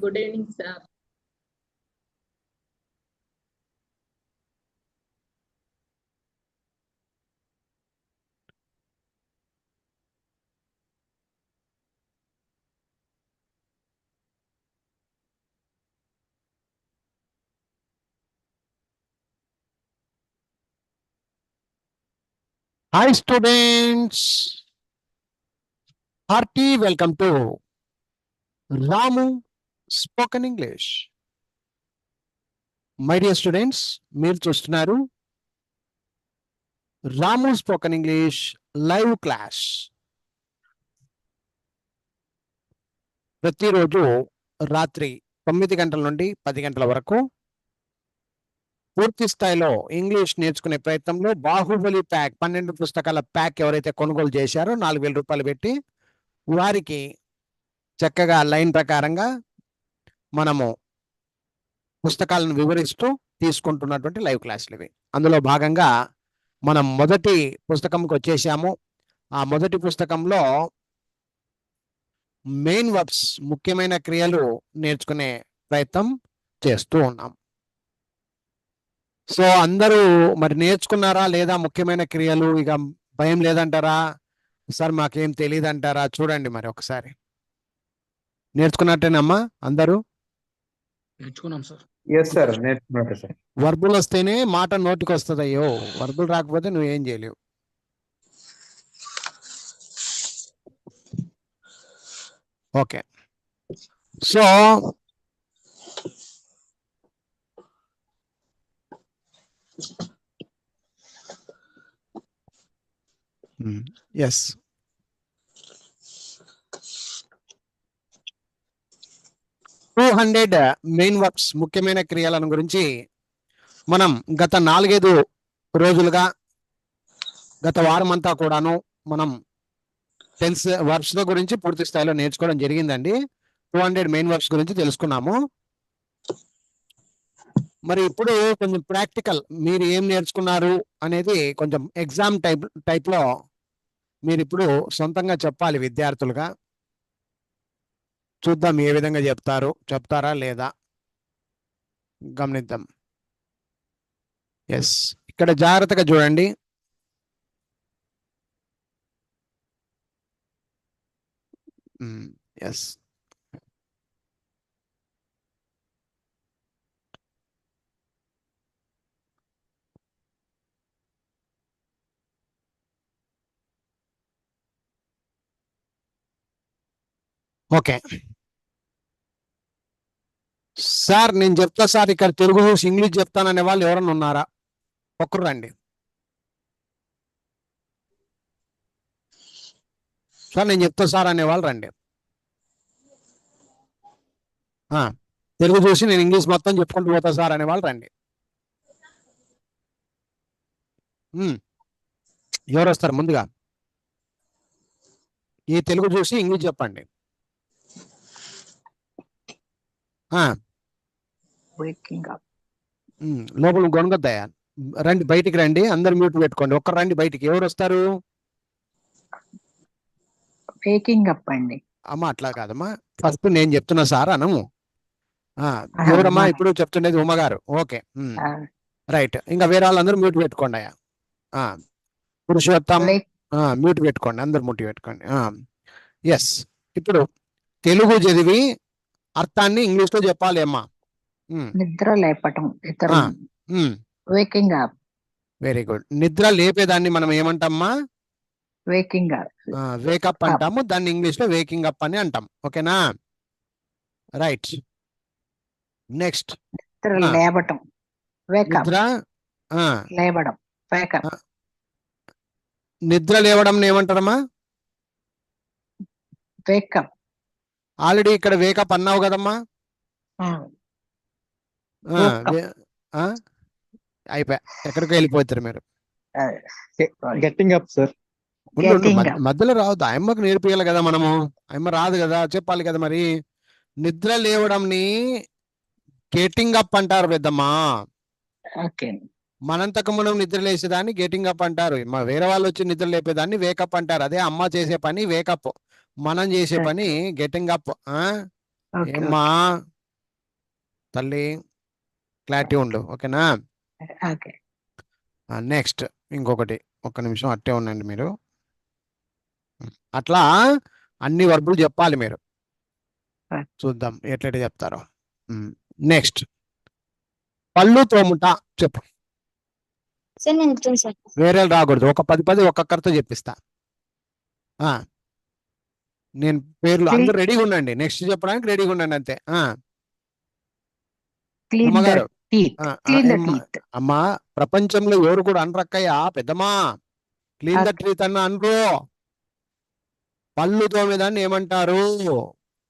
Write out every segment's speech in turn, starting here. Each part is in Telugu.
Good evening, sir. Hi students, hearty welcome to Ramu Spoken English. My dear students, మీరు చూస్తున్నారు రాము స్పోకెన్ ఇంగ్లీష్ లైవ్ క్లాస్. ప్రతిరోజు రాత్రి 9 గంటల నుండి 10 గంటల వరకు పూర్తి స్థాయిలో ఇంగ్లీష్ నేర్చుకునే ప్రయత్నంలో బాహుబలి ప్యాక్ 12 పుస్తకాల ప్యాక్ ఎవరైతే కొనుగోలు చేశారో 4,000 రూపాయలు పెట్టి వారికి చక్కగా లైన్ ప్రకారంగా మనము పుస్తకాలను వివరిస్తూ తీసుకుంటున్నటువంటి లైవ్ క్లాసులు ఇవి. అందులో భాగంగా మనం మొదటి పుస్తకంకి వచ్చేసాము. ఆ మొదటి పుస్తకంలో మెయిన్ వర్బ్స్ ముఖ్యమైన క్రియలు నేర్చుకునే ప్రయత్నం చేస్తూ ఉన్నాం. సో అందరూ మరి నేర్చుకున్నారా లేదా ముఖ్యమైన క్రియలు? ఇక భయం లేదంటారా? సార్ మాకేం తెలియదు అంటారా? చూడండి మరి ఒకసారి. నేర్చుకున్నట్టేనమ్మా అందరూ? నేర్చుకున్నాం సార్. ఎస్ సార్, నేర్చుకున్నట్టు సార్. వర్బులు వస్తేనే మాట నోటికి వస్తుంది. అయ్యో వర్బులు రాకపోతే నువ్వేం చేయలేవు. Okay, so yes, main verbs ముఖ్యమైన క్రియలను గురించి మనం గత 4-5 రోజులుగా గత వారం అంతా కూడాను మనం టెన్స్ వర్బ్స్ గురించి పూర్తి స్థాయిలో నేర్చుకోవడం జరిగిందండి. 200 మెయిన్ వర్బ్స్ గురించి తెలుసుకున్నాము. మరి ఇప్పుడు కొంచెం ప్రాక్టికల్, మీరు ఏం నేర్చుకున్నారు అనేది కొంచెం ఎగ్జామ్ టైప్లో మీరు ఇప్పుడు సొంతంగా చెప్పాలి విద్యార్థులుగా. చూద్దాం ఏ విధంగా చెప్తారా లేదా గమనిద్దాం. ఎస్, ఇక్కడ జాగ్రత్తగా చూడండి. ఎస్, ఓకే సార్, నేను చెప్తా సార్. ఇక్కడ తెలుగు చూసి ఇంగ్లీష్ చెప్తాననే వాళ్ళు ఎవరన్నా ఉన్నారా? ఒక్కరు రండి సార్. నేను చెప్తా సార్ అనేవాళ్ళు రండి. తెలుగు చూసి నేను ఇంగ్లీష్ మొత్తం చెప్పుకుంటూ పోతా సార్ అనేవాళ్ళు రండి. ఎవరు వస్తారు ముందుగా? ఈ తెలుగు చూసి ఇంగ్లీష్ చెప్పండి. లోపల గొనగొద్దాయా? రండి, బయటికి రండి. అందరు మ్యూట్ పెట్టుకోండి. ఒక్కరు రండి బయటికి. ఎవరు వస్తారు? వేకింగ్ అప్ అండి. అమ్మా అట్లా కాదమ్మా, ఫస్ట్ నేను చెప్తున్నా సార్ అనము. ఎవరమ్మా ఇప్పుడు చెప్తుండేది? ఉమ్మగారు. Okay right. ఇంకా వేరే వాళ్ళందరూ మ్యూట్ పెట్టుకోండి. పురుషోత్తం మ్యూట్ పెట్టుకోండి. అందరు మ్యూట్ పెట్టుకోండి. ఎస్, ఇప్పుడు తెలుగు చదివి అర్థాన్ని ఇంగ్లీష్ లో చెప్పాలి అమ్మా. నిద్ర లేపటం, వేకింగ్ అప్. Very good. నిద్ర లేపేదాన్ని మనం ఏమంటామా? Waking up. వేకప్ అంటాము. దాన్ని ఇంగ్లీష్ లో వేకింగ్ అప్ అని అంటాం. ఓకేనా? రైట్. నెక్స్ట్, నిద్ర లేవటం, వేకప్. నిద్ర లేవడం, వేకప్. నిద్ర లేవడం ఏమంటారమ్మా? వేకప్. ఆల్రెడీ ఇక్కడ వేకప్ అన్నావు కదమ్మా. అయిపోయా, ఎక్కడికి వెళ్ళిపోతారు మీరు. Getting up sir. మధ్యలో రావద్దు. ఆయమ్మకు నేర్పియాలి కదా మనము. ఆయమ్మ రాదు కదా, చెప్పాలి కదా. మరి నిద్ర లేవడంని గెటింగ్ అప్ అంటారు పెద్దమ్మా. మనంతకు మనం నిద్ర లేసేదాన్ని గెటింగ్ అప్ అంటారు. వేరే వాళ్ళు వచ్చి నిద్ర లేపేదాన్ని వేకప్ అంటారు. అదే అమ్మ చేసే పని వేకప్, మనం చేసే పని గెటింగ్ అప్. ఏమ్మా తల్లి క్లారిటీ ఉండు, ఓకేనా? ఓకే. నెక్స్ట్ ఇంకొకటి, ఒక్క నిమిషం అట్టే ఉండండి మీరు. అట్లా అన్ని వర్బులు చెప్పాలి మీరు. Right. చూద్దాం ఎట్లయితే చెప్తారో. నెక్స్ట్ పళ్ళు తోముట చెప్పు. సార్ నేను చెప్తాను సార్. వేరే రాకూడదు, ఒక 10 ఒక్కొక్కరితో చెప్పిస్తా. నేను పేర్లు అందరూ రెడీగా ఉండండి, నెక్స్ట్ చెప్పడానికి రెడీగా ఉండండి అంతే. క్లీన్ ద ఉమ్మగారు, టీత్. Clean the teeth. అమ్మా ప్రపంచంలో ఎవరు కూడా అనరక్కయ్యా పెద్దమ్మా, క్లీన్ ద ట్రీత్ అన్న అనరు. పళ్ళు తోమేదాన్ని ఏమంటారు?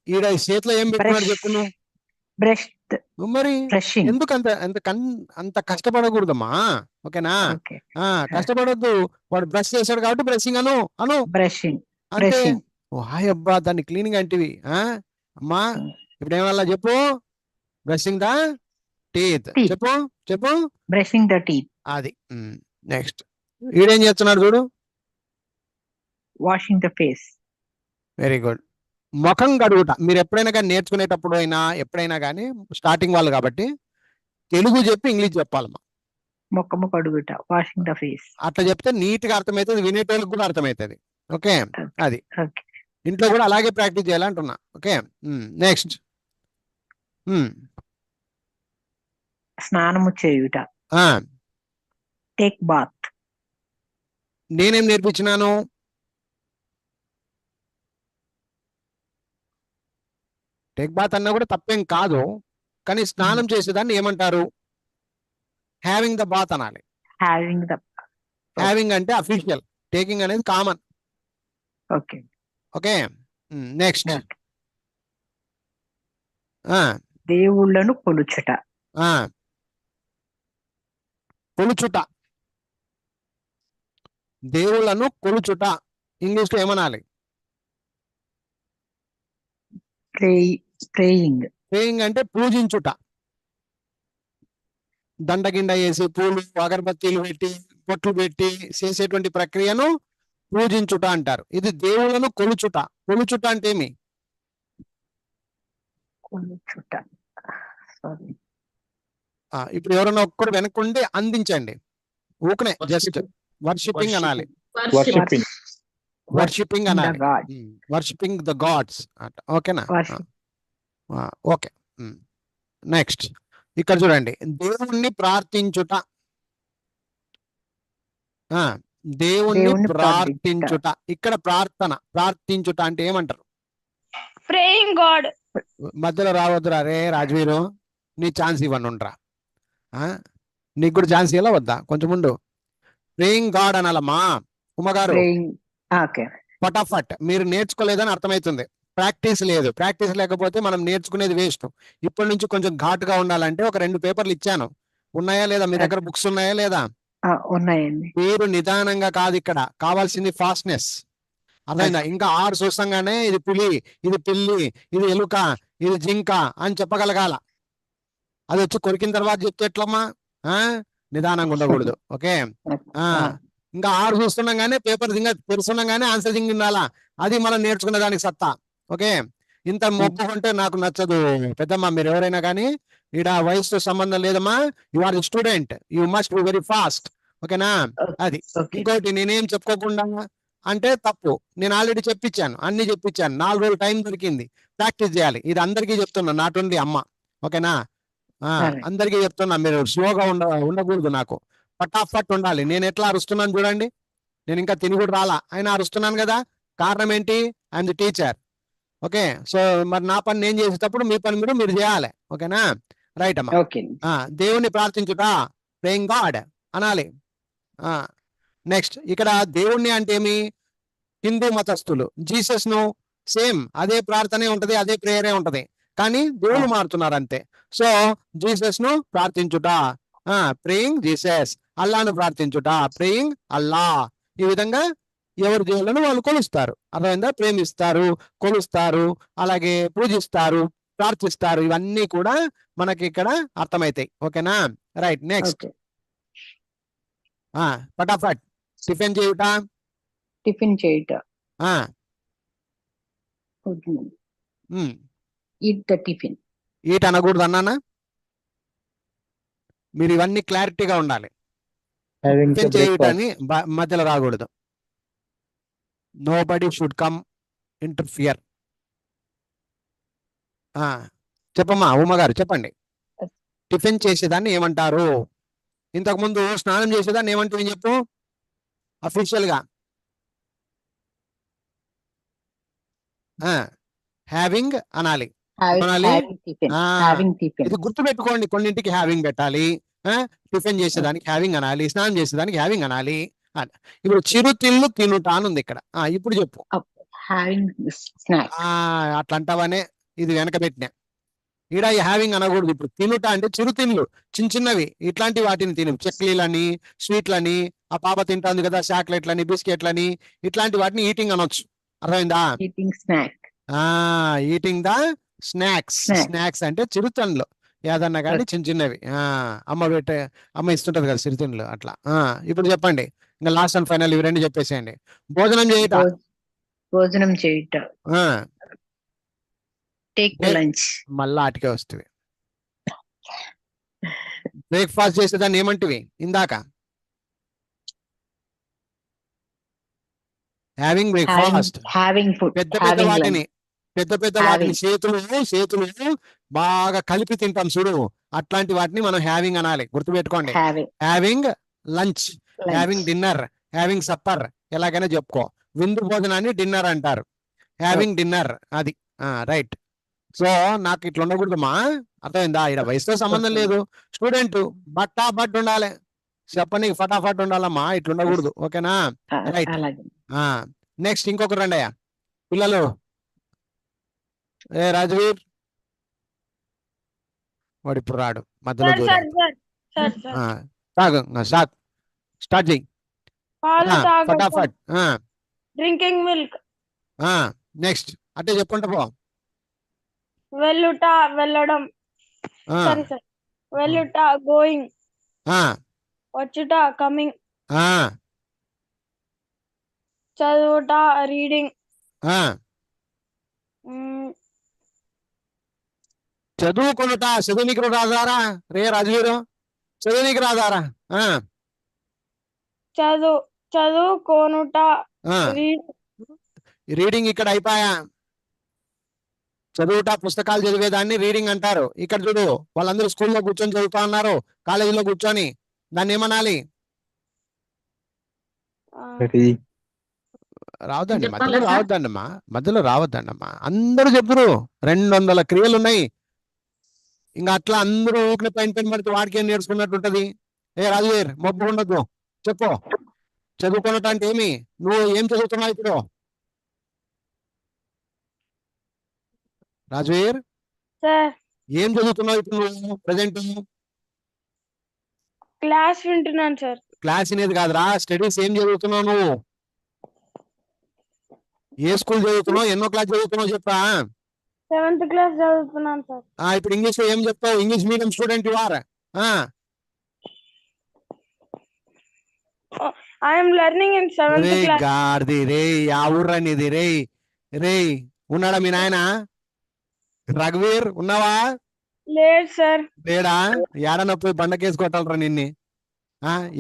ఈడ చేతిలో ఏం పెట్టుకున్నాడు చెప్పు నువ్వు. బ్రష్. మరి బ్రషింగ్. ఎందుకు అంత కష్టపడకూడదమ్మా, ఓకేనా? ఓకే. కష్టపడొద్దు, వాడు బ్రష్ చేశాడు కాబట్టి బ్రషింగ్ అను బ్రషింగ్. అంతే. బ్రషింగ్. ఓ హాయ్ అబ్బా, దాన్ని క్లీనింగ్ అంటివి. అమ్మా ఇప్పుడు ఏమన్నా చెప్పు, బ్రషింగ్ ద టీత్ చెప్పు చెప్పు. Brushing the teeth. అది. నెక్స్ట్ ఈడేం చేస్తున్నాడు చూడు. Washing the face. Very good. ముఖం కడుగుట. మీరు ఎప్పుడైనా కానీ నేర్చుకునేటప్పుడు అయినా ఎప్పుడైనా కానీ స్టార్టింగ్ వాళ్ళు కాబట్టి తెలుగు చెప్పి ఇంగ్లీష్ చెప్పాలమ్మా. ముఖము కడుగుట. Washing the face. అట్లా చెప్తే నీట్ గా అర్థమవుతుంది, వినేటోళ్ళకి కూడా అర్థమవుతుంది. ఓకే, అది ఓకే. ఇంట్లో కూడా అలాగే ప్రాక్టీస్ చేయాలంటున్నా. ఓకే, నెక్స్ట్ స్నానము చేయుట. Take bath. నేనేం నేర్పించినాను? టేక్ బాత్ అన్నా కూడా తప్పేం కాదు, కానీ స్నానం చేసేదాన్ని ఏమంటారు? హ్యావింగ్ ద బాత్ అనాలి. Having the. హ్యావింగ్ అంటే అఫీషియల్, టేకింగ్ అనేది కామన్. ఓకే. ఓకే, నెక్స్ట్ దేవుళ్ళను కొలుచుట. కొలుచుట. దేవుళ్ళను కొలుచుట ఇంగ్లీష్ లో ఏమనాలి? ప్రేయింగ్. ప్రేయింగ్ అంటే పూజించుట. దండగిండ వేసి పూలు అగరబత్తీలు పెట్టి బొట్లు పెట్టి చేసేటువంటి ప్రక్రియను పూజించుట అంటారు. ఇది దేవుళ్ళను కొలుచుట. కొలుచుట అంటే ఏమి? కొలుచుట. సారీ. ఇప్పుడు ఎవరైనా ఒక్కరు వెనకుండి అందించండి, ఊకనే జస్ట్ వర్షిపింగ్ అనాలి. వర్షిపింగ్. వర్షిపింగ్ అనాలి. Worshipping the gods. ఓకేనా? ఓకే, నెక్స్ట్ ఇక్కడ చూడండి, దేవుణ్ణి ప్రార్థించుట. దేవుణ్ణి ప్రార్థించుట. ఇక్కడ ప్రార్థించుట అంటే ఏమంటారు? Praying God. మధ్యలో రావద్దురా రే రాజవీరు, నీ ఛాన్స్ ఇవ్వను ఉండరా. నీకు కూడా ఛాన్స్ ఇలా వద్దా? కొంచెం ముందు ప్రేయింగ్ గాడ్ అనాలమ్మా. ఉమ్మగారు ఫటాఫట్. మీరు నేర్చుకోలేదని అర్థమవుతుంది, ప్రాక్టీస్ లేదు. ప్రాక్టీస్ లేకపోతే మనం నేర్చుకునేది వేస్ట్. ఇప్పటి నుంచి కొంచెం ఘాటుగా ఉండాలంటే ఒక 2 పేపర్లు ఇచ్చాను, ఉన్నాయా లేదా? మీ దగ్గర బుక్స్ ఉన్నాయా లేదా? ఉన్నాయండి. మీరు నిదానంగా కాదు, ఇక్కడ కావాల్సింది ఫాస్ట్నెస్. అర్థమైందా? ఇంకా 6 చూసంగానే ఇది పులి, ఇది పిల్లి, ఇది ఎలుక, ఇది జింక అని చెప్పగలగాల. అది వచ్చి కొరికిన తర్వాత చెప్తే ఎట్లమ్మా? నిదానంగా ఉండకూడదు. ఓకే, ఇంకా 6 చూస్తున్నాగానే పేపర్ దింగ తెలుసున్నాగానే ఆన్సర్ దింగిండాలా. అది మనం నేర్చుకునే దానికి సత్తా. ఓకే, ఇంత మొక్కుకుంటే నాకు నచ్చదు పెద్దమ్మా. మీరు ఎవరైనా కానీ ఈడ వయసుతో సంబంధం లేదమ్మా. You are student, you must be very fast. ఓకేనా? అది. ఇంకోటి నేనేం చెప్పుకోకుండా అంటే తప్పు. నేను ఆల్రెడీ చెప్పించాను, అన్ని చెప్పించాను. 4 రోజులు టైం దొరికింది, ప్రాక్టీస్ చేయాలి. ఇది అందరికీ చెప్తున్నా, నాట్ ఓన్లీ అమ్మ. ఓకేనా? అందరికీ చెప్తున్నా, మీరు స్లోగా ఉండకూడదు. నాకు పటాఫట్ ఉండాలి. నేను ఎట్లా అరుస్తున్నాను చూడండి. నేను ఇంకా తిని కూడా రాలా, అయినా అరుస్తున్నాను కదా. కారణం ఏంటి? I'm the teacher. Okay, so మరి నా పని నేను చేసేటప్పుడు మీ పని మీరు చేయాలి. ఓకేనా? రైట్ అమ్మా. దేవుణ్ణి ప్రార్థించుట, ప్రేయింగ్ గాడ్ అనాలి. నెక్స్ట్ ఇక్కడ దేవుణ్ణి అంటే ఏమి? హిందూ మతస్థులు జీసస్ ను సేమ్ అదే ప్రార్థనే ఉంటది, అదే ప్రేయరే ఉంటది, కానీ దేవుళ్ళు మారుతున్నారు అంతే. సో జీసస్ ను ప్రార్థించుట, ప్రేయింగ్ జీసస్. అల్లాను ప్రార్థించుట, ప్రేయింగ్ అల్లా. ఈ విధంగా ఎవరి దేవుళ్ళను వాళ్ళు కొలుస్తారు. అర్థమైందా? ప్రేమిస్తారు, కొలుస్తారు, అలాగే పూజిస్తారు, ప్రార్థిస్తారు. ఇవన్నీ కూడా మనకి ఇక్కడ అర్థమవుతాయి. ఓకేనా? రైట్, నెక్స్ట్ ఫటాఫట్. టిఫిన్ చేయుట. టిఫిన్ చేయుట. Eat the tiffin. ఈట్ అనకూడదు అన్నానా? మీరు ఇవన్నీ క్లారిటీగా ఉండాలి. Having the tiffin breakfast. చేయటాన్ని మధ్యలో రాకూడదు. Nobody should come interfere. చెప్పమ్మా ఉమ గారు చెప్పండి. టిఫిన్ చేసేదాన్ని ఏమంటారు? ఇంతకు ముందు స్నానం చేసేదాన్ని ఏమంటుంది చెప్పు అఫీషియల్ గా. హ్యావింగ్ అనాలి. అనాలి. హ్యావింగ్ టిఫిన్ ఇది గుర్తు పెట్టుకోండి, కొన్నింటికి హ్యావింగ్ పెట్టాలి. టిఫిన్ చేసేదానికి హ్యావింగ్ అనాలి, స్నానం చేసేదానికి హ్యావింగ్ అనాలి. ఇప్పుడు చిరుతిళ్ళు తినుట అని ఉంది ఇక్కడ. ఇప్పుడు చెప్పు. హ్యావింగ్ స్నాక్ అట్లా అంటావనే ఇది వెనక పెట్టినా. ఈడ ఈ హ్యావింగ్ అనకూడదు. ఇప్పుడు తినుట అంటే చిరుతిళ్ళు చిన్న చిన్నవి ఇట్లాంటి వాటిని తిను. చెక్లీలని, స్వీట్లని, ఆ పాప తింటుంది కదా చాక్లెట్లని, బిస్కెట్లని, ఇట్లాంటి వాటిని ఈటింగ్ అనొచ్చు. అర్థమైందా? Eating snack eating the snacks. Snacks అంటే చిరుతిండ్లు ఏదన్నా కానీ చిన్న చిన్నవి. అమ్మ ఇస్తుంటది కదా చిరుతిండ్లు అట్లా. ఇప్పుడు చెప్పండి, ఇంకా లాస్ట్ అండ్ ఫైనల్ ఇవి రెండు చెప్పేసేయండి. భోజనం చేయట. భోజనం చేయుట టేక్ లంచ్ మళ్ళా ఆటికే వస్తుంది. బ్రేక్ఫాస్ట్ చేసేదాన్ని ఏమంటివి ఇందాక? Having breakfast. హ్యావింగ్ ఫుడ్ పెద్ద పెద్ద వాటిని చేతులు బాగా కలిపి తింటాం చూడు, అట్లాంటి వాటిని మనం హ్యావింగ్ అనాలి. గుర్తుపెట్టుకోండి. Having lunch, having dinner, having supper, ఎలాగైనా చెప్పుకో. విందు భోజనాన్ని డిన్నర్ అంటారు. హ్యావింగ్ డిన్నర్ అది రైట్. సో నాకు ఇట్లా ఉండకూడదమ్మా, అర్థమైందా? ఇక్కడ వయసుతో సంబంధం లేదు. స్టూడెంట్ బట్ ఉండాలి, చెప్పనీకి ఫటాఫట్ ఉండాలమ్మా, ఇట్లా ఉండకూడదు. ఓకేనా? రైట్. నెక్స్ట్ ఇంకొకరు రండి అయ్యా పిల్లలు. రాజవీర్ వాడు ఇప్పుడు రాడు, మధ్యలో స్టార్ట్ చెయ్యి ఫటాఫట్. Drinking milk. నెక్స్ట్ అంటే చెప్పుకుంటా పో. వెళ్ళుట వెళ్ళడం. సరే సార్. వెళ్ళుట గోయింగ్. వచ్చుట కమింగ్. చదువుట రీడింగ్. చదువుకొనుట. చదువునికి రాదారా రే రాజవీరు? చదువునికి రాదారా? చదువుకోనుట రీడింగ్ ఇక్కడ అయిపోయా. చదువుట పుస్తకాలు చదివేదాన్ని రీడింగ్ అంటారు. ఇక్కడ చూడు, వాళ్ళందరూ స్కూల్లో కూర్చొని చదువుతా ఉన్నారు, కాలేజీలో కూర్చొని. దాన్ని ఏమనాలి? రావద్దండి మధ్యలో రావద్దండమ్మా. అందరూ చెప్పురు. 200 క్రియలు ఉన్నాయి. ఇంకా అట్లా అందరూ ఊరిని పైన పడితే వాడికి ఏం నేర్చుకున్నట్టు ఉంటది. రాజువీర్ మొబ్బు ఉండద్దు, చెప్పు. చదువుకున్నట్టు అంటే ఏమి? నువ్వు ఏం చదువుతున్నావు ఇప్పుడు? రాజువీర్ ఏం చదువుతున్నావు ఇప్పుడు నువ్వు ప్రజెంట్? క్లాస్ వింటున్నాను సార్. క్లాస్ అనేది కాదురా, స్టడీస్ ఏం చదువుతున్నావు నువ్వు? ఏ స్కూల్ చదువుతున్నావు? ఎన్నో క్లాస్ చదువుతున్నావు చెప్పా? 7th క్లాస్ చదువుతున్నాను సార్. ఇప్పుడు ఇంగ్లీష్ లో ఏం చెప్తావు? English medium student you are. I'm learning in 7th class. గార్ది రే, ఆ ఊర్రా నీది రే. రే ఉన్నాడా మీ నాయన? రఘువీర్ ఉన్నావా? లేదు సార్. లేడా? ఏడన్నా పోయి బండకేసి కొట్టాలరా నిన్ని.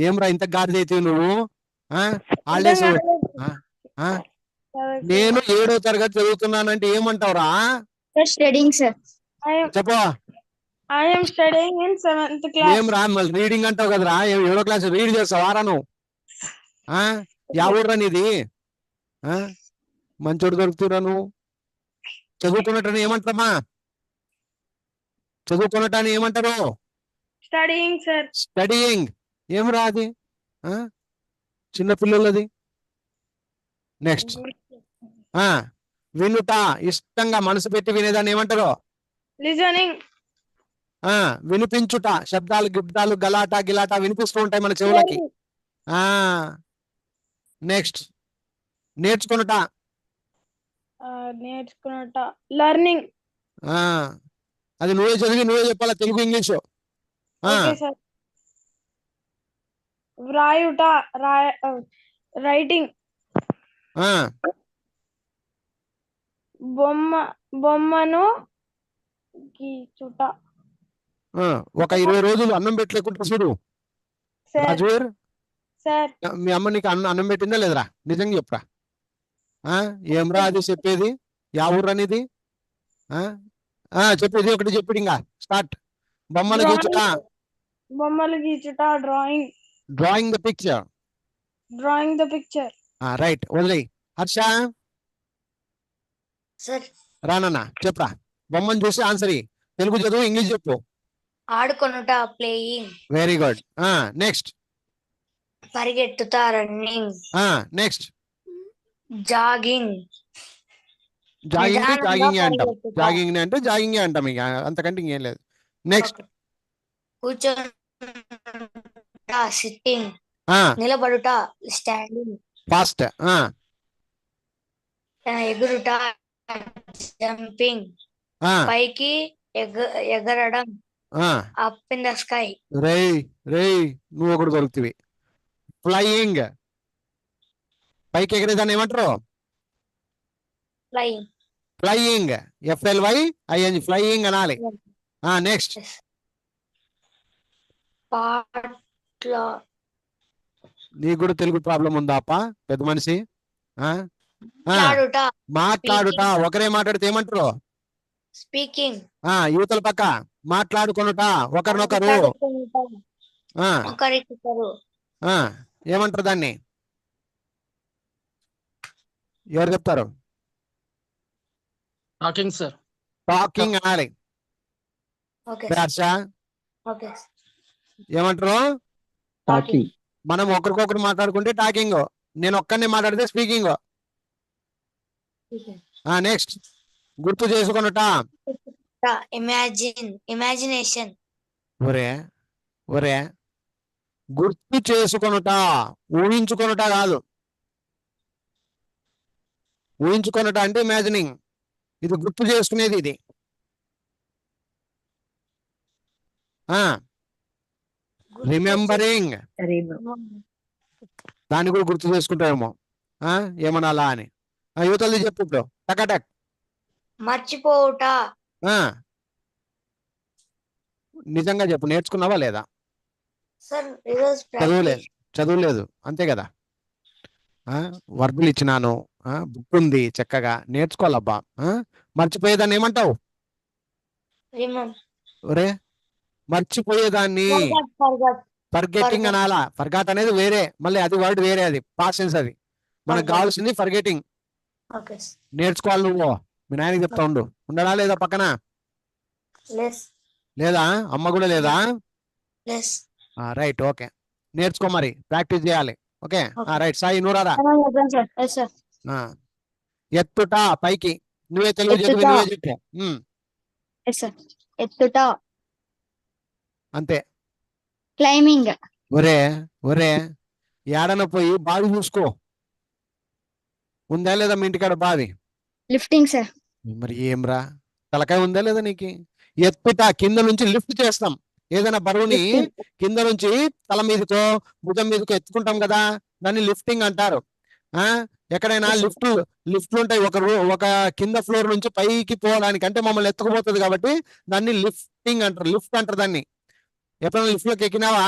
ఏమ్రా ఇంత గాడిద అవుతావు నువ్వు? హాలిడేస్. నేను 7వ తరగతి చదువుతున్నానంటే ఏమంటావురా? Studying sir. చెప్పు. I'm studying in 7th class. ఏం రా మళ్ళీ రీడింగ్ అంటావు కదరా? 7వ క్లాస్ రీడ్ చేస్తావారా నువ్వు? యా ఊర్రా నీది? మంచోడు దొరుకుతురా నువ్వు. చదువుకున్నట్టు ఏమంటారమ్మా? చదువుకున్నట్టు ఏమంటారు? Studying sir. స్టడీయింగ్ ఏం రా అది? చిన్న పిల్లలది. నెక్స్ట్ వినుట. ఇష్టంగా మనసు పెట్టి వినేదాన్ని ఏమంటారు? లిజనింగ్. వినిపించుట. శబ్దాలు గిబ్దాలు గలాటా గిలాటా వినిపిస్తూ ఉంటాయి మన చెవులకి. నెక్స్ట్ నేర్చుకునుట. లెర్నింగ్. అది నువ్వే చదివి నువ్వే చెప్పాలా, తెలుగు ఇంగ్లీషు. వ్రాయుట రైటింగ్. బొమ్మను గీచుట. ఒక 20 రోజులు అన్నం పెట్టలేకుంటే చూడు సార్ రాజువీర్, సార్ మీ అమ్మ నీకు అన్నం పెట్టిందా లేదురా? నిజంగా చెప్పురా. ఏమ్రా అది చెప్పేది? యా ఊరు అనేది? చెప్పేది ఒకటి చెప్పిడు ఇంకా స్టార్ట్. బొమ్మలు గీచుట, బొమ్మలు గీచుట, drawing the picture. Drawing the picture. Right, వదిలేయి. హర్ష సార్ రానన్నా చెప్పరా, బొమ్మను చూసి ఆన్సర్ ఇయ్యి. తెలుగు చదువు, ఇంగ్లీష్ చెప్పు. ఆడుకొనుట ప్లేయింగ్, వెరీ గుడ్. నెక్స్ట్ పరిగెత్తుట రన్నింగ్, నెక్స్ట్ జాగింగ్, జాగింగ్ నిదానంగా జాగింగ్ అంటాం. పరిగెత్తుట. జాగింగ్ అంటే జాగింగ్ అంటాం, ఇక అంతకంటే ఇంకేం లేదు. నెక్స్ట్ కూర్చొనుట సిట్టింగ్, నిలబడుట స్టాండింగ్, ఫాస్ట్. ఎగురుట జంపింగ్, పైకి ఎగరడం అప్ ఇన్ ద స్కై, రేయ్ రేయ్ నువ్వు ఒకటి దొరుకుతుంది. ఫ్లయింగ్, పైకి ఎగిరేదాన్ని ఏమంటారు? ఫ్లయింగ్, ఫ్లయింగ్, FLYING, ఫ్లయింగ్ అనాలి. నెక్స్ట్ పాటల నీకు కూడా తెలుగు ప్రాబ్లం ఉందా అప్ప పెద్ద మనిషి? మాట్లాడుట మాట్లాడుట, ఒకరే మాట్లాడితే ఏమంటారు? స్పీకింగ్, యువతల పక్క మాట్లాడుకొనుట, ఒకరినొకరు. ఒకరికొకరు, ఏమంటారు దాన్ని? ఎవరు చెప్తారు? Talking sir. టాకింగ్ అనాలి. ఓకే హర్ష ఓకే ఏమంటారు? టాకింగ్. మనం ఒకరికొకరు మాట్లాడుకుంటే టాకింగ్, నేను ఒక్కరిని మాట్లాడితే స్పీకింగ్. నెక్స్ట్ గుర్తు చేసుకొనుట. ఇమాజినేషన్, ఒరే ఒరే గుర్తు చేసుకొనుట, ఊహించుకొనుట కాదు. ఊహించుకొనుట అంటే ఇమాజినింగ్, ఇది గుర్తు చేసుకునేది. ఇది రిమెంబరింగ్, దాన్ని కూడా గుర్తు చేసుకుంటామేమో. ఏమనాలా అని యువతలది చెప్పు ఇప్పుడు. టకటక్. మర్చిపోవుట, నిజంగా చెప్పు, నేర్చుకున్నావా లేదా? సార్ ఈరోజు చదువులేదు, చదువులేదు అంతే కదా. వర్బులు ఇచ్చినాను, బుక్ ఉంది చక్కగా నేర్చుకోవాలబ్బా. మర్చిపోయేదాన్ని ఏమంటావు? ఒరే మర్చిపోయేదాన్ని ఫర్గెటింగ్ అనాలా. ఫర్గాట్ అనేది వేరే, మళ్ళీ అది వర్డ్ వేరే, అది పాస్ట్ టెన్స్. అది మనకు కావాల్సింది ఫర్గెటింగ్. నేర్చుకోవాలి నువ్వు. మీ నాయనకి చెప్తా ఉండు. ఉండడా లేదా పక్కన? లేదా? అమ్మ కూడా లేదా? Right, okay. నేర్చుకో మరి, ప్రాక్టీస్ చేయాలి. Okay right. సాయి నూరారా. ఎత్తుట, పైకి. నువ్వే తెలుగు చదువు, నువ్వే చెప్పు. ఎత్తుట, అంతే. క్లైంబింగ్, ఒరే ఒరే ఏడన పోయి బావి చూసుకో. ఉందా లేదా మీ ఇంటికాడ బావి? Lifting sir. మరి ఏమ్రా, తలకాయ ఉందా లేదా నీకు? ఎత్తుట, కింద నుంచి లిఫ్ట్ చేస్తాం. ఏదైనా బరువుని కింద నుంచి తల మీదకో భుజం మీదకో ఎత్తుకుంటాం కదా, దాన్ని లిఫ్టింగ్ అంటారు. ఎక్కడైనా లిఫ్ట్లు ఉంటాయి. ఒక కింద ఫ్లోర్ నుంచి పైకి పోవడానికి, అంటే మమ్మల్ని ఎత్తుకుపోతుంది కాబట్టి దాన్ని లిఫ్టింగ్ అంటారు. లిఫ్ట్ అంటారు దాన్ని. ఎప్పుడైనా లిఫ్ట్ లోకి ఎక్కినావా?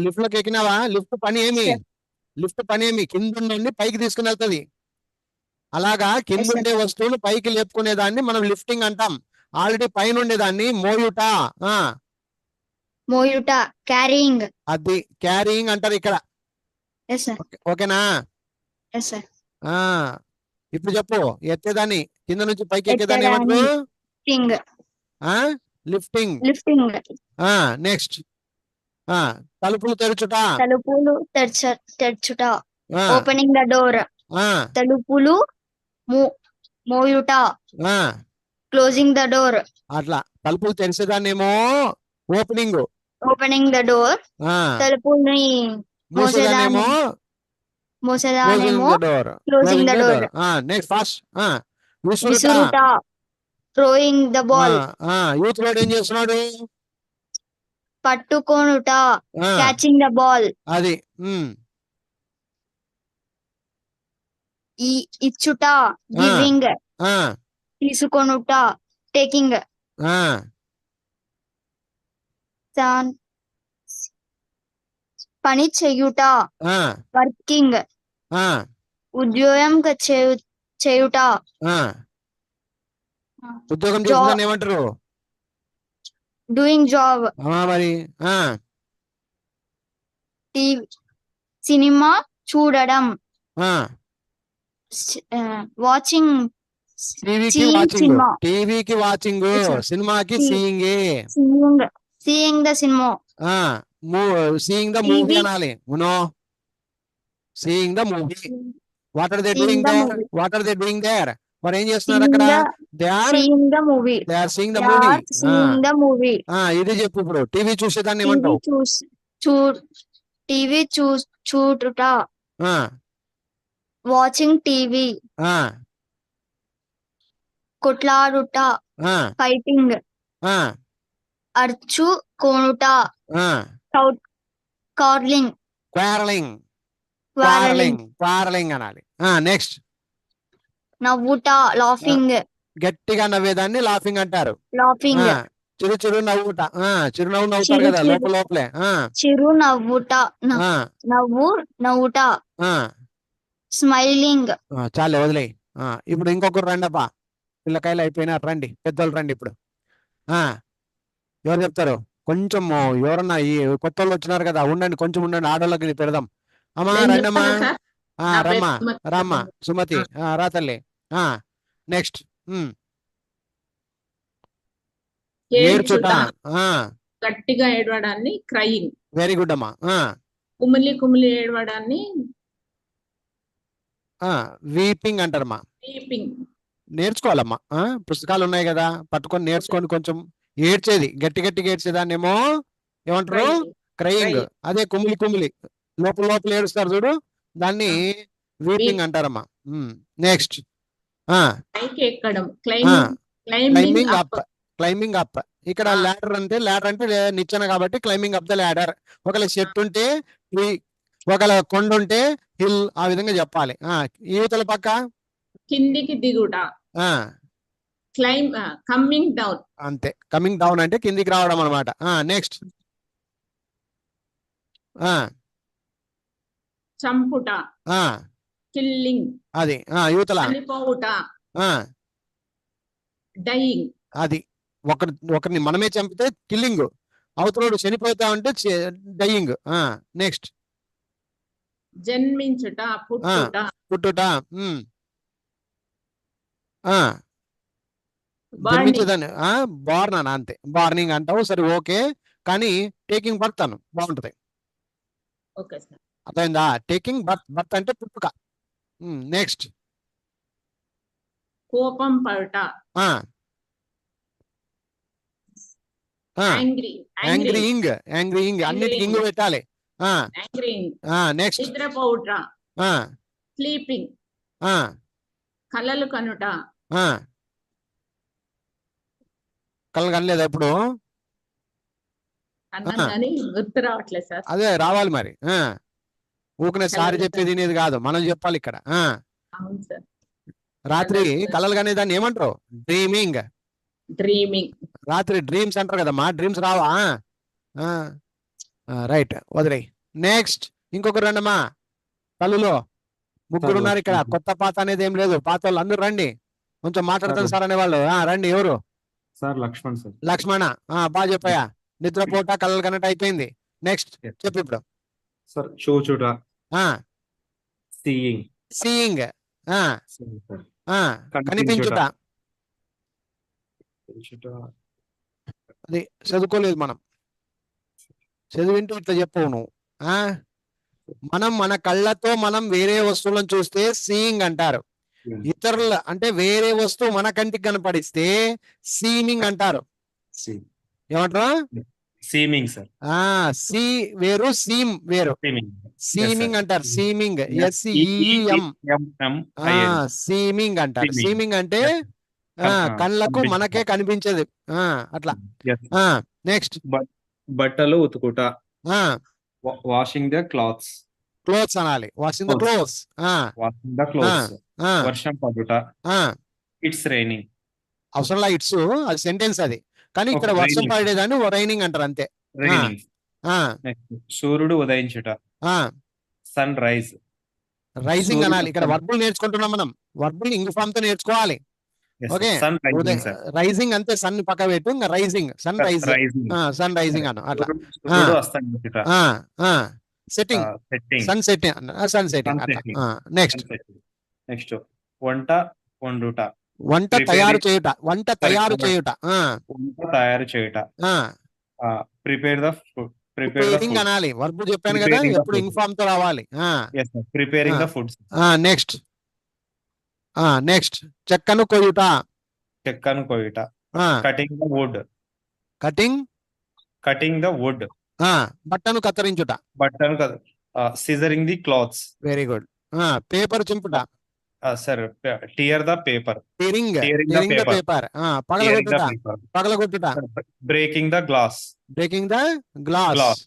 లిఫ్ట్ లోకి ఎక్కినావా? లిఫ్ట్ పని ఏమి? కింద నుండి పైకి తీసుకుని వెళ్తుంది. అలాగా కింద ఉండే వస్తువులు పైకి లేపుకునే దాన్ని మనం లిఫ్టింగ్ అంటాం. ఆల్రెడీ పైన ఉండేదాన్ని మోయుట. క్యారింగ్, అది క్యారింగ్ అంటారు ఇక్కడ. ఓకేనా? ఇప్పుడు చెప్పు, ఎత్తేదాన్ని కింద నుంచి పైకి ఎక్కేదాన్ని ఏమంటారు? లిఫ్టింగ్. నెక్స్ట్ తలుపులు తెరచుట. Opening the door. తలుపులు మోయుట, క్లోజింగ్ ద డోర్. అట్లా తలుపులు తెరిచేదాన్నేమో ఓపెనింగ్. Opening the door. తలుపుని మూసేదాన్నేమో door. Closing the door. Next fast. విసురుట, థ్రోయింగ్ ద బాల్. యూత్ వాడు ఏం చేస్తున్నాడు? పట్టుకొనుట, క్యాచింగ్ ద బాల్. అది ఇచ్చుట, గివింగ్. తీసుకొనుట, taking, ఆ san, పని చేయుట, ఆ working, ఆ ఉద్యోగం చేయుట, ఆ ఉద్యోగం Job. చేసేదాన్ని ఏమంటారు? doing job, మరి ఆ సినిమా చూడడం, ఆ వాచింగ్, టీవీకి seeing వాచింగ్, cinema. టీవీకి వాచింగ్, Yes, sir. సినిమాకి See- seeing, seeing the cinema, seeing the movie TV. అనాలి. No, seeing the movie. What are they Seeing doing the there? movie. What are they doing there? వారు ఏం చేస్తున్నారు Seeing అక్కడ? the they are seeing the movie, seeing the they movie. are seeing the movie. ఇది చెప్పు ఇప్పుడు. టీవీ చూసేదాన్ని టీవీ ఏమంటావు? టీవీ చూడుట, ఆ, వాచింగ్ టీవీ, ఆ, కొట్లాడుట, ఆ, ఫైటింగ్, ఆ, అర్చుకొనుట, ఆ. కార్లింగ్, క్వారలింగ్, క్వారలింగ్, క్వారలింగ్ అనాలి. నెక్స్ట్, నవ్వుట, లాఫింగ్, గట్టిగా నవ్వేదాన్ని లాఫింగ్ అంటారు. లాఫింగ్, చిరు చిరు నవ్వుట. చిరునవ్వు నవ్వుతారు కదా చిరు- లోపలే. చిరు నవ్వుట, నవ్వుట, స్మైలింగ్, చాలే వదిలేయి. ఇప్పుడు ఇంకొకరు రండి అబ్బా, పిల్లకాయలు అయిపోయినారు, రండి పెద్దోళ్ళు రండి ఇప్పుడు. ఎవరు చెప్తారు? కొంచెం ఎవరన్నా ఈ కొత్త వాళ్ళు వచ్చినారు కదా, ఉండండి కొంచెం ఉండండి, ఆడోళ్ళకి పెడదాం. అమ్మా నేను రండమ్మా. చెప్తాను సార్. నా పేరు రమ్మా సుమతి. రామ్మా సుమతి. రా తల్లి. నెక్స్ట్, ఏడ్చుట. గట్టిగా ఏడవడాన్ని క్రయింగ్. వెరీ గుడ్ అమ్మా. కుమిలి కుమిలి ఏడవడాన్ని వీపింగ్ అంటారమ్మా. వీపింగ్. నేర్చుకోవాలమ్మా. పుస్తకాలు ఉన్నాయి కదా, పట్టుకొని నేర్చుకొని కొంచెం ఏడ్చేది, గట్టి గట్టిగా ఏడ్చేదాన్ని ఏమో ఏమంటారు? క్రయింగ్. అదే కుమిలి కుమిలి లోపల లోపల ఏడుస్తారు చూడు, దాన్ని వీపింగ్ అంటారమ్మా. నెక్స్ట్, పైకి ఎక్కడం, క్లైంబింగ్ అప్. Climbing up. ఇక్కడ ల్యాడర్ అంటే నిచ్చెన కాబట్టి క్లైంబింగ్ అప్ ద ల్యాడర్. ఒకవేళ చెట్టు ఉంటే ట్రీ, ఒకవేళ కొండ ఉంటే హిల్, ఆ విధంగా చెప్పాలి. యువతల పక్క కిందికి దిగుట, కమ్మింగ్ డౌన్. అంతే, కమింగ్ డౌన్ అంటే కిందికి రావడం అనమాట. నెక్స్ట్, చంపుట, కిల్లింగ్. అది యువతల. చనిపోవుట, డైయింగ్. అది ఒకరిని మనమే చంపితే కిల్లింగ్, అవతలోడు చనిపోతా ఉంటే డైయింగ్. నెక్స్ట్, జన్మించుట, పుట్టుట. పుట్టుట. Burning. జన్మించేదాన్ని బార్న్ అన్న, అంతే. బార్నింగ్ అంటావు, సరే ఓకే, కానీ టేకింగ్ బర్త్ అను బాగుంటది. Okay sir. అర్థమైందా? టేకింగ్ బర్త్, బర్త్ అంటే పుట్టుక. నెక్స్ట్, కోపం పడుట, యాంగ్రీయింగ్. అన్నిటికి ఇంగు పెట్టాలి. నెక్స్ట్, నిద్రపోవుట, స్లీపింగ్. కలలు కనుట, కళ్ళు కనలేదా ఇప్పుడు? అన్నాను కానీ గుర్తు రావట్లేదు సార్. అదే రావాలి మరి. ఊకనే సారి చెప్పేది అనేది కాదు, మనం చెప్పాలి ఇక్కడ. అవును సార్. రాత్రి కలలు కనే దాన్ని ఏమంటారు? డ్రీమింగ్. డ్రీమింగ్. రాత్రి డ్రీమ్స్ అంటారు కదమ్మా, డ్రీమ్స్ రావా? రైట్, వదిలే. నెక్స్ట్, ఇంకొకరు రండమ్మా. కళ్ళులో ముగ్గురు ఉన్నారు ఇక్కడ, కొత్త పాత అనేది ఏం లేదు. పాత వాళ్ళు అందరూ రండి, కొంచెం మాట్లాడతారు సార్ అనేవాళ్ళు. రండి. ఎవరు? Sir Laxman sir. లక్ష్మణ. బాగా చెప్పాయా. నిద్రపోట, కళ్ళలు కన్నట్టు అయిపోయింది. నెక్స్ట్ చెప్పు ఇప్పుడు. సార్ చూచుట, సీయింగ్. సీయింగ్. కనిపించుట. అది చదువుకోలేదు మనం, చదివింటూ ఇట్లా చెప్పవు నువ్వు. మనం మన కళ్ళతో మనం వేరే వస్తువులను చూస్తే సీయింగ్ అంటారు. ఇతరుల అంటే వేరే వస్తువు మన కంటికి కనపడిస్తే సీమింగ్ అంటారు. ఏమంటారు? Seaming sir. సీ వేరు, సీమ్ వేరు. సీమింగ్ అంటారు. Seaming, SEEM. సీమింగ్ అంటారు. సీమింగ్ అంటే కళ్ళకు మనకే కనిపించేది అట్లా. నెక్స్ట్, బట్టలు ఉతుకుట, వాషింగ్ ద క్లాత్స్. క్లోత్స్ అనాలి. Washing the clothes. Washing the clothes. వర్షం పడుట, ఇట్స్ రైనింగ్. అవసరంలా ఇట్స్ అది సెంటెన్స్ అది, కానీ ఇక్కడ Okay, వర్షం raining. పడేదాన్ని రైనింగ్ అంటారు అంతే. రైనింగ్. ఆ నెక్స్ట్ సూర్యుడు ఉదయించుట. ఆ సన్ రైజ్. రైజింగ్ సూర్యుడు అనాలి. ఇక్కడ sun. వర్బులు నేర్చుకుంటున్నాం మనం, వర్బులు ఇంగ్ ఫామ్ తో నేర్చుకోవాలి. Okay, sun rising sir. Rising అంతే, సన్ పక్క పెట్టు, ఇంకా rising, sun rising, rising. Sun rising అను అట్లా. సూర్యుడు అస్తమించుట. Setting, setting. Sun setting, sun setting అట్లా. నెక్స్ట్ నెక్స్ట్ వంట వండుట. వంట Preparing. తయారు చేయుట, వంట తయారు Correct. చేయుట. వంట తయారు చేయుట. Prepare the food. ప్రిపేరింగ్ అనాలి. వర్బ్ చెప్పాను కదా, Preparing the ఎప్పుడు food. ఇంగ్ ఫామ్ తో రావాలి. Preparing the foods. Next next చెక్కను కొయ్యుట. చెక్కను కోయుట. Cutting the wood. Cutting, cutting the wood. బట్టను కత్తిరించుట. బట్టను scissoring the cloths. Very good. Paper చింపుట. Sir tear the paper. Tearing, Tearing the tearing the paper. Paper. పగలగొట్టుట, పగలగొట్టుట. Breaking the glass. Breaking the glass. Glass.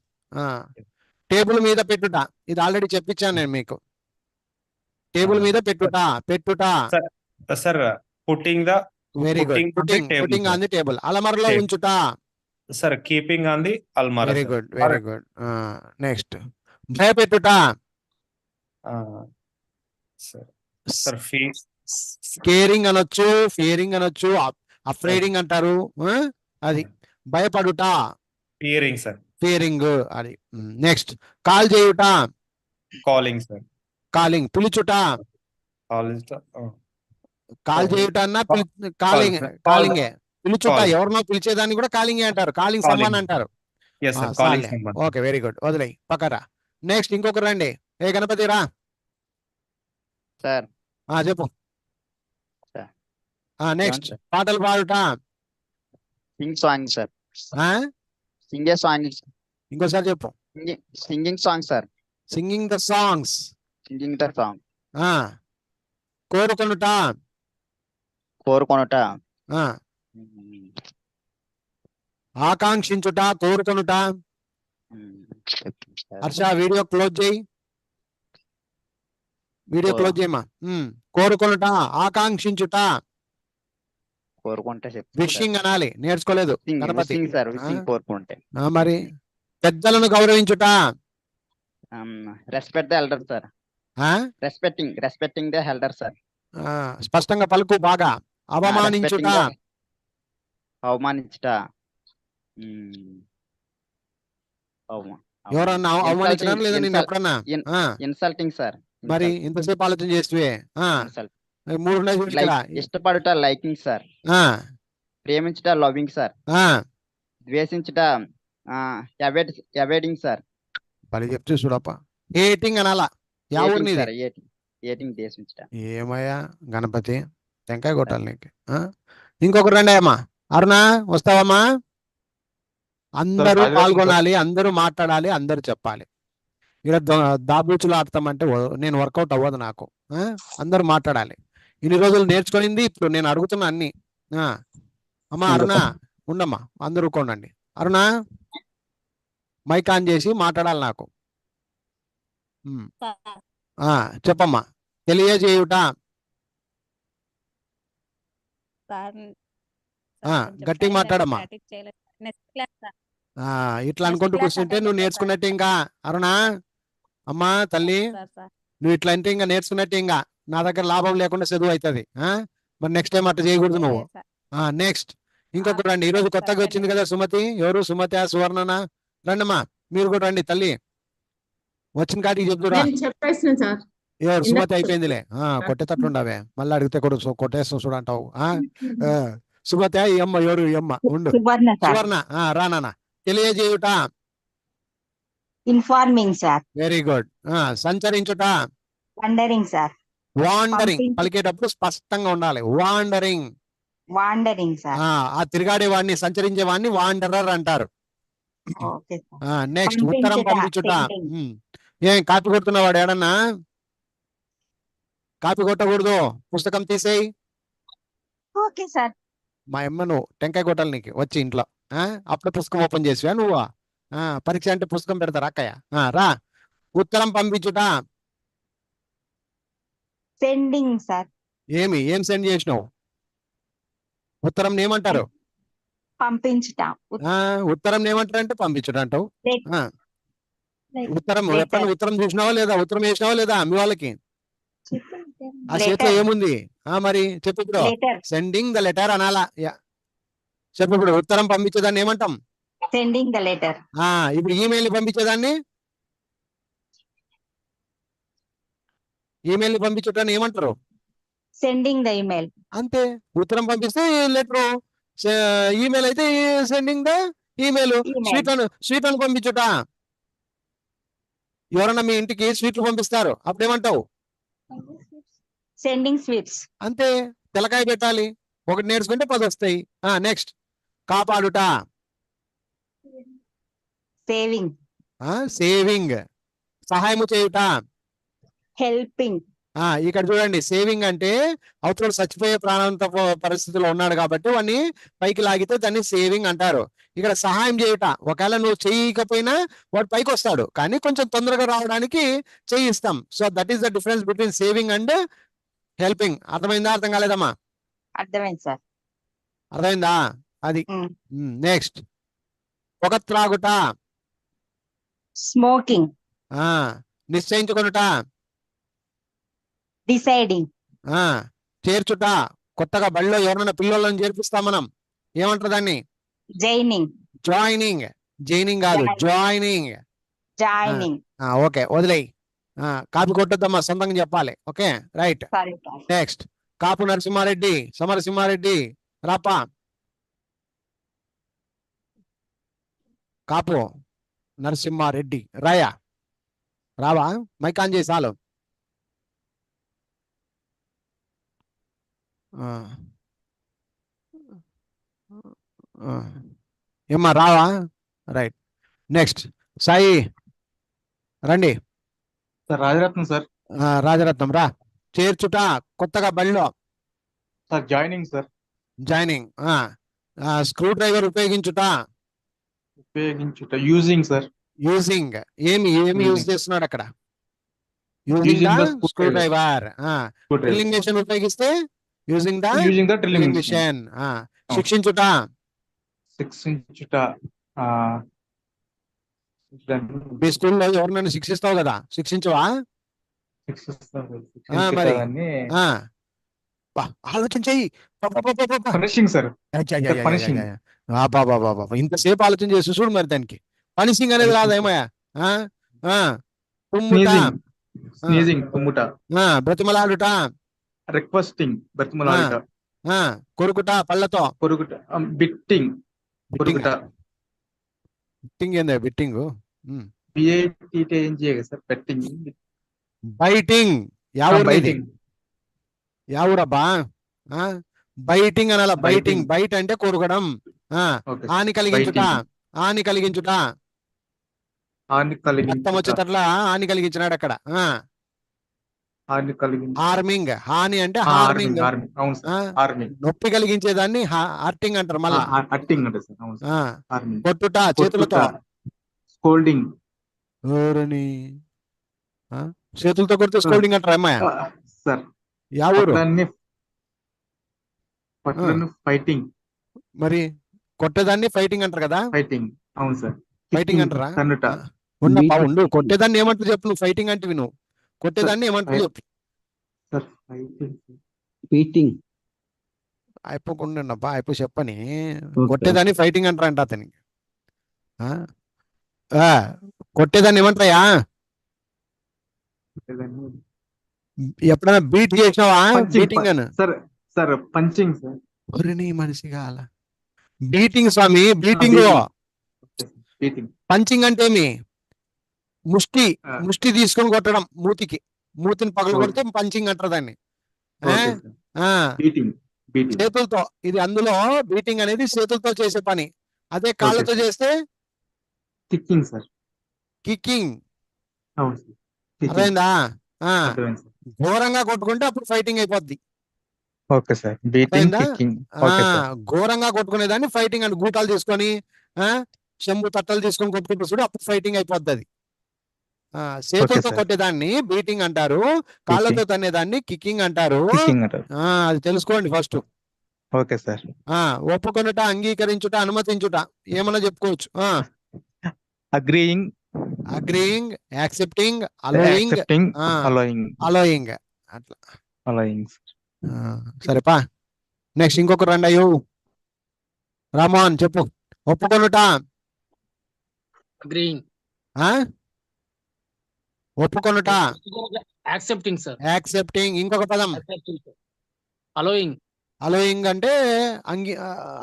Table మీద పెట్టుట. ఇది ఆల్రెడీ చెప్పించాను నేను మీకు. టేబుల్ మీద పెట్టుట, పెట్టుట. Sir putting the. Very good. putting on the putting, table, putting sir. On the table, అలమరలో Table. ఉంచుట. సార్ కీపింగ్ ఆన్ ది అల్మారా. Very good, very good. Next భయపెట్టుట. సార్ ఫీస్. స్కేరింగ్ అనొచ్చు, ఫియరింగ్ అనొచ్చు, అఫ్రేడింగ్ అంటారు. అది భయపడుట, ఫియరింగ్ సార్. ఫియరింగ్ అది. నెక్స్ట్ కాల్ చేయుట. Calling sir. కాలింగ్, పిలుచుట. కాలేజ్. కాల్ చేయుట అన్న కాలింగ్, Call. కాలింగే. పిలుచుట, Call. ఎవరినో పిలిచేదాన్ని కూడా కాలింగే అంటారు. Calling Calling. సమ్మాన్ అంటారు. Yes sir calling. Okay, very good. వదిలేయి పక్కరా. నెక్స్ట్ ఇంకొకరు రండి. ఏ గణపతి రా. సార్ చెప్పు. సార్. Next sir. పాటలు పాడుట. Sing song sir. ఆ? సింగే సాంగ్. ఇంకోసారి చెప్పు. Singing song sir. Singing the songs. Singing the song. కోరుకొనుట. కోరుకొనుట. ఆ, ఆకాంక్షించుట, కోరుకొనుట. హర్ష వీడియో క్లోజ్ చేయి, వీడియో క్లోజ్ చేయమా. కోరుకొనుట, ఆకాంక్షించుట. కోరుకుంటే విషింగ్ అనాలి, నేర్చుకోలేదు గణపతి. సార్ విషింగ్ కోరుకుంటే. మరి పెద్దలను గౌరవించుట. Respect the elder sir. Respecting the elder sir. స్పష్టంగా పలుకు బాగా. అవమానించుట. అవమానించుట. ఎవరన్నా అవమానించడం లేదా నేను ఎప్పుడన్నా? Insulting sir. మరి ఇంతసేపు ఆలోచన చేస్తే మూడు ఉన్నాయి చూడు ఇక్కడ. ఇష్టపడుట లైకింగ్ సార్. ప్రేమించుట లవింగ్ సార్. ద్వేషించుట అవాయిడింగ్ సార్. పని చెప్తే చూడప్ప. హేటింగ్ అనాలా. యా ఊరు నీది? ఏటింగ్ ద్వేషించుట. ఏమయ్యా గణపతి, టెంకాయ కొట్టాలి నీకు. ఇంకొకరు రండి అమ్మా. అరుణ వస్తావమ్మా? అందరూ పాల్గొనాలి, అందరూ మాట్లాడాలి, అందరూ చెప్పాలి. ఇక్కడ దాబూచులు ఆడతామంటే నేను వర్కౌట్ అవ్వదు నాకు. అందరూ మాట్లాడాలి. ఇన్ని రోజులు నేర్చుకునింది ఇప్పుడు నేను అడుగుతున్నా అన్ని. అమ్మా అరుణ ఉండమ్మా, అందరూ కొనండి. అరుణ మైక్ ఆన్ చేసి మాట్లాడాలి నాకు. చెప్పమ్మా. తెలియజేయుట. గట్టిగా మాట్లాడమ్మా. ఇట్లా అనుకుంటూ కూర్చుంటే నువ్వు నేర్చుకున్నట్టే ఇంకా. అరుణ అమ్మా తల్లి, నువ్వు ఇట్లా అంటే ఇంకా నేర్చుకున్నట్టే. ఇంకా నా దగ్గర లాభం లేకుండా చదువు అవుతుంది. మరి నెక్స్ట్ టైం అట్లా చేయకూడదు నువ్వు. నెక్స్ట్ ఇంకొకటి రండి. ఈ రోజు కొత్తగా వచ్చింది కదా సుమతి. ఎవరు? సుమతి, సువర్ణనా? రండమ్మా మీరు కూడా రండి తల్లి. వచ్చిన కాటికి చెప్తురా. చెప్పేసిన సార్. ఎవరు? సుమతి అయిపోయిందిలే. కొట్టేటట్లుండవే, మళ్ళీ అడిగితే కూడా కొట్టేస్తాం చూడంటావు. సుమతి ఈ అమ్మ ఎవరు? ఈ అమ్మ ఉండు. సువర్ణ రానా. తెలియజేయుట. Informing sir. Very good. సంచరించుట. Wondering sir. వాండరింగ్ పలికేటప్పుడు స్పష్టంగా ఉండాలి. వాండరింగ్. Wandering sir. ఆ తిరిగాడే వాడిని, సంచరించే వాడిని వాండరర్ అంటారు. Okay sir. నెక్స్ట్ ఉత్తరం పంపించుట. ఏం కాపీ కొడుతున్నవాడు ఏడన్నా? కాపీ కొట్టకూడదు, పుస్తకం తీసేయి. Okay sir. మా అమ్మను టెంకాయ కొట్టాలి నీకు వచ్చి ఇంట్లో. అప్పుడు పుస్తకం ఓపెన్ చేసివా నువ్వు? పరీక్ష అంటే పుస్తకం పెడతారు అక్కయ్య. రా. ఉత్తరం పంపించుట. Sending sir. ఏం సెండ్ చేసినావు? ఉత్తరం ఏమంటారు? పంపించుట. ఉత్తరం ఏమంటారు అంటే పంపించడం అంటావు. Let- ఆ, ఉత్తరం Letter. ఎప్పుడన్నా ఉత్తరం చూసినావా లేదా? ఉత్తరం వేసినావా లేదా మీ వాళ్ళకి? ఆ చేతిలో Letter. ఏముంది? మరి చెప్పు ఇప్పుడు. Letter. సెండింగ్ ద లెటర్ అనాలా? చెప్పు ఇప్పుడు. ఉత్తరం పంపించేదాన్ని ఏమంటాం? Sending the letter. ఇప్పుడు ఈమెయిల్ పంపించేదాన్ని పంపించటాన్ని ఏమంటారు? Sending the email. అంతే. ఉత్తరం పంపిస్తే లెటరు, ఈమెయిల్ అయితే sending the email. Email. Sweet అని పంపించుట. ఎవరన్నా మీ ఇంటికి స్వీట్లు పంపిస్తారు, అప్పుడేమంటావు? Sending sweets. అంతే. తెలకాయ పెట్టాలి, ఒకటి నేర్చుకుంటే 10 వస్తాయి. నెక్స్ట్. కాపాడుట. Saving. సేవింగ్, సహాయము చేయుట. Helping. ఇక్కడ చూడండి, సేవింగ్ అంటే అవతల చచ్చిపోయే ప్రాణాంత పరిస్థితిలో ఉన్నాడు కాబట్టి వాడిని పైకి లాగితే దాన్ని సేవింగ్ అంటారు. ఇక్కడ సహాయం చేయుట. ఒకవేళ నువ్వు చేయకపోయినా వాడు పైకి వస్తాడు, కానీ కొంచెం తొందరగా రావడానికి చేయిస్తాం. So that is the difference between saving and helping. అర్థమైందా? అర్థం కాలేదమ్మా? అర్థమైంది సార్. అర్థమైందా? అది. నెక్స్ట్. పొగ త్రాగుట. Smoking. నిశ్చయించుకొనుట. Deciding. చేర్చుట. కొత్తగా బడిలో ఎవరైనా పిల్లలను చేర్పిస్తాం మనం, ఏమంటారు దాన్ని? Joining. జాయినింగ్. జైనింగ్ కాదు, జాయినింగ్. Joining. ఓకే, వదిలేయి. కాపీ కొట్టొద్దమ్మా, సొంతంగా చెప్పాలి. Okay, right. Sorry. నెక్స్ట్. కాపు నరసింహారెడ్డి, సమరసింహారెడ్డి రాపా. కాపు నరసింహారెడ్డి రాయా. రావా? మైక్ ఆన్ చేసి చాలు. ఏమ్మా రావా? రైట్. నెక్స్ట్. సాయి రండి. Sir Rajaratnam sir. రాజరత్నం రా. చేర్చుట. కొత్తగా బడిలో. Sir joining sir. Joining. Screwdriver ఉపయోగించుట. Using sir. యూజింగ్. ఏమి యూజ్ చేస్తున్నాడు అక్కడ? Using the screwdriver. Drilling machine ఉపయోగిస్తే యూజింగ్ ద డ్రిల్లింగ్ మెషిన్. శిక్షించుట. శిక్షించుట. మీ స్కూల్లో ఎవరినైనా శిక్షిస్తావు కదా, శిక్షించవా? మరి ఆలోచన చెయ్యి. Punishing sir. ఇంతసేపు ఆలోచన చేసి చూడు మరి దానికి. పనిషింగ్ అనేది రాదేమయ్యా? స్నీజింగ్. తుమ్ముట. బ్రతిమలాడుట. రిక్వెస్టింగ్. బ్రతిమలాడుట. కొరుకుట. పళ్ళతో కొరుకుట. బిట్టింగ్. కొరుకుట. బిట్టింగ్ ఏందా? Bitting. BITTING sir. Betting. Biting. Biting. యావురబ్బా. బైటింగ్ అనాల. బైటింగ్. బైట్ అంటే కొరకడం. హాని కలిగించుట. హాని కలిగించుట. రక్తం వచ్చేటట్లా హాని కలిగించినాడు అక్కడ. హార్మింగ్. హాని అంటే హార్మింగ్. నొప్పి కలిగించేదాన్ని హార్టింగ్ అంటారు. మళ్ళీ కొట్టుట చేతులతో. స్కోల్డింగ్. చేతులతో కొడితే స్కోల్డింగ్ అంటారు అమ్మాయి. సార్ యావూరు? ఫైటింగ్. మరి కొట్టేదాన్ని ఫైటింగ్ అంటారు కదా. ఫైటింగ్. అవును సార్. ఫైటింగ్ అంటారా? ఉండు. కొట్టేదాన్ని ఏమంటారు చెప్పు. నువ్వు ఫైటింగ్ అంటే నువ్వు కొట్టేదాన్ని ఏమంటారు చెప్పు. బీటింగ్. అయిపోకుండా అయిపో చెప్పని. కొట్టేదాన్ని ఫైటింగ్ అంటారంట అతనికి. కొట్టేదాన్ని ఏమంటారయా? ఎప్పుడైనా బీట్ చేసినావా? బీటింగ్ అని. Sir punching sir. మనిషిగా అలా బీటింగ్ స్వామి. బీటింగ్. పంచింగ్ అంటే ఏమి? ముష్టి తీసుకొని కొట్టడం. మూతిని పగలు కొడితే పంచింగ్ అంటారు దాన్ని. చేతులతో. ఇది అందులో బీటింగ్ అనేది చేతులతో చేసే పని. అదే కాళ్ళతో చేస్తే కిక్కింగ్ సార్. కిక్కింగ్. అర్థమైందా? ఘోరంగా కొట్టుకుంటే అప్పుడు ఫైటింగ్ అయిపోద్ది. Okay sir. Beating, kicking. ఘోరంగా కొట్టుకునేదాన్ని ఫైటింగ్ అని. గూటాలు తీసుకొని చెంబు తట్టలు తీసుకొని కొట్టుకుంటూ చూడు, అప్పుడు ఫైటింగ్ అయిపోద్ది. అది చేతులతో కొట్టేదాన్ని బీటింగ్ అంటారు. కాళ్ళతో తన్నేదాన్ని కిక్కింగ్ అంటారు. అది తెలుసుకోండి ఫస్ట్. Okay sir. ఒప్పుకొనుట, అంగీకరించుట, అనుమతించుట ఏమన్నా చెప్పుకోవచ్చు. Agreeing, agreeing, accepting, allowing, accepting, allowing, allowing అట్లా. అలోయింగ్. సరేపా. నెక్స్ట్ ఇంకొక రండి అయ్యో రామోహన్ చెప్పు. ఒప్పుకొనుట, అగ్రీయింగ్, ఒప్పుకొనుట, యాక్సెప్టింగ్ సార్, యాక్సెప్టింగ్. ఇంకొక పదం అలోయింగ్, అలోయింగ్ అంటే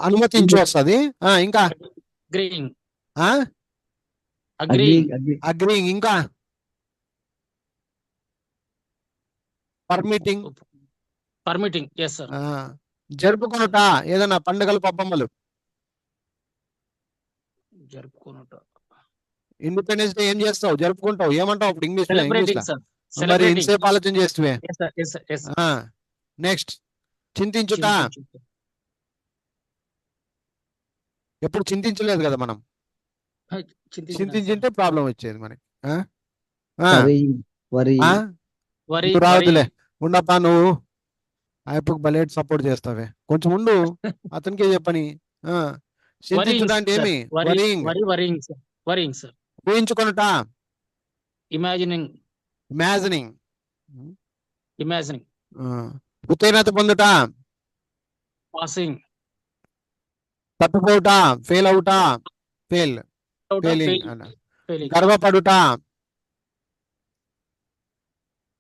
అనుమతించు వస్తుంది. ఇంకా అగ్రీయింగ్, అగ్రీయింగ్, అగ్రీయింగ్. ఇంకా పర్మిటింగ్, పర్మిటింగ్. Yes sir. జరుపుకొనుట, ఏదైనా పండుగలు పబ్బమ్మలు. జరుపుకోనుట, ఇండిపెండెన్స్ డే ఏం చేస్తావు? జరుపుకుంటావు. ఏమంటావు అప్పుడు ఇంగ్లీష్ లో? సెలబ్రేటింగ్ సార్, మరి సెలబ్రేటింగ్. ఇంతసేపు ఆలోచన చేస్తువే. Yes sir, yes sir, yes sir. Next చింతించుట. ఎప్పుడు చింతించలేదు కదా మనం. చింతించింటే ప్రాబ్లం వచ్చేది మనకి. నువ్వు రావద్దులే, ఉండప్పా. నువ్వు ఆయప్పకు బలేట్ సపోర్ట్ చేస్తావే. కొంచెం ఉండు, అతనికే చెప్పని. చింతించుట అంటే ఏమి? Worrying sir. ఊహించుకొనుట, ఇమాజినింగ్, ఇమాజినింగ్. ఇమాజినింగ్. ఉత్తీర్ణత పొందుట, పాసింగ్, తప్పిపోవుట, ఫెయిల్ అవుట, ఫెయిలింగ్. గర్వపడుట,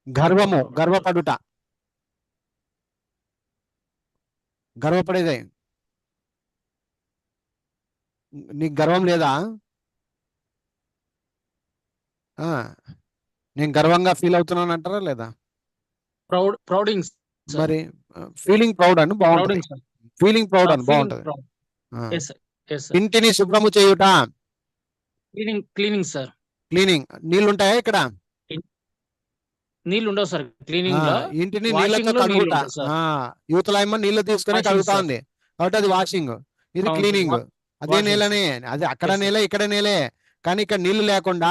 గర్వము, గర్వపడుట, గర్వపడేదే. నీకు గర్వం లేదా? నేను గర్వంగా ఫీల్ అవుతున్నాను అంటారా లేదా? ప్రౌడింగ్. మరి ఫీలింగ్ ప్రౌడ్ అని బాగుంటుంది. ఫీలింగ్ ప్రౌడ్ అని బాగుంటుంది. ఇంటిని శుభ్రము చేయుట, క్లీనింగ్ సార్. క్లీనింగ్. నీళ్లు ఉంటాయా ఇక్కడ? నీళ్ళు ఉండవు సార్ క్లీనింగ్ లో. ఇంటిని నీళ్ళతో కడుగుట. యువతల ఏమో నీళ్లు తీసుకుని కడుగుతా ఉంది కాబట్టి అది వాషింగ్. ఇది క్లీనింగ్. అదే నేలనే, అది అక్కడ నేలే, ఇక్కడ నేలే. కానీ ఇక్కడ నీళ్లు లేకుండా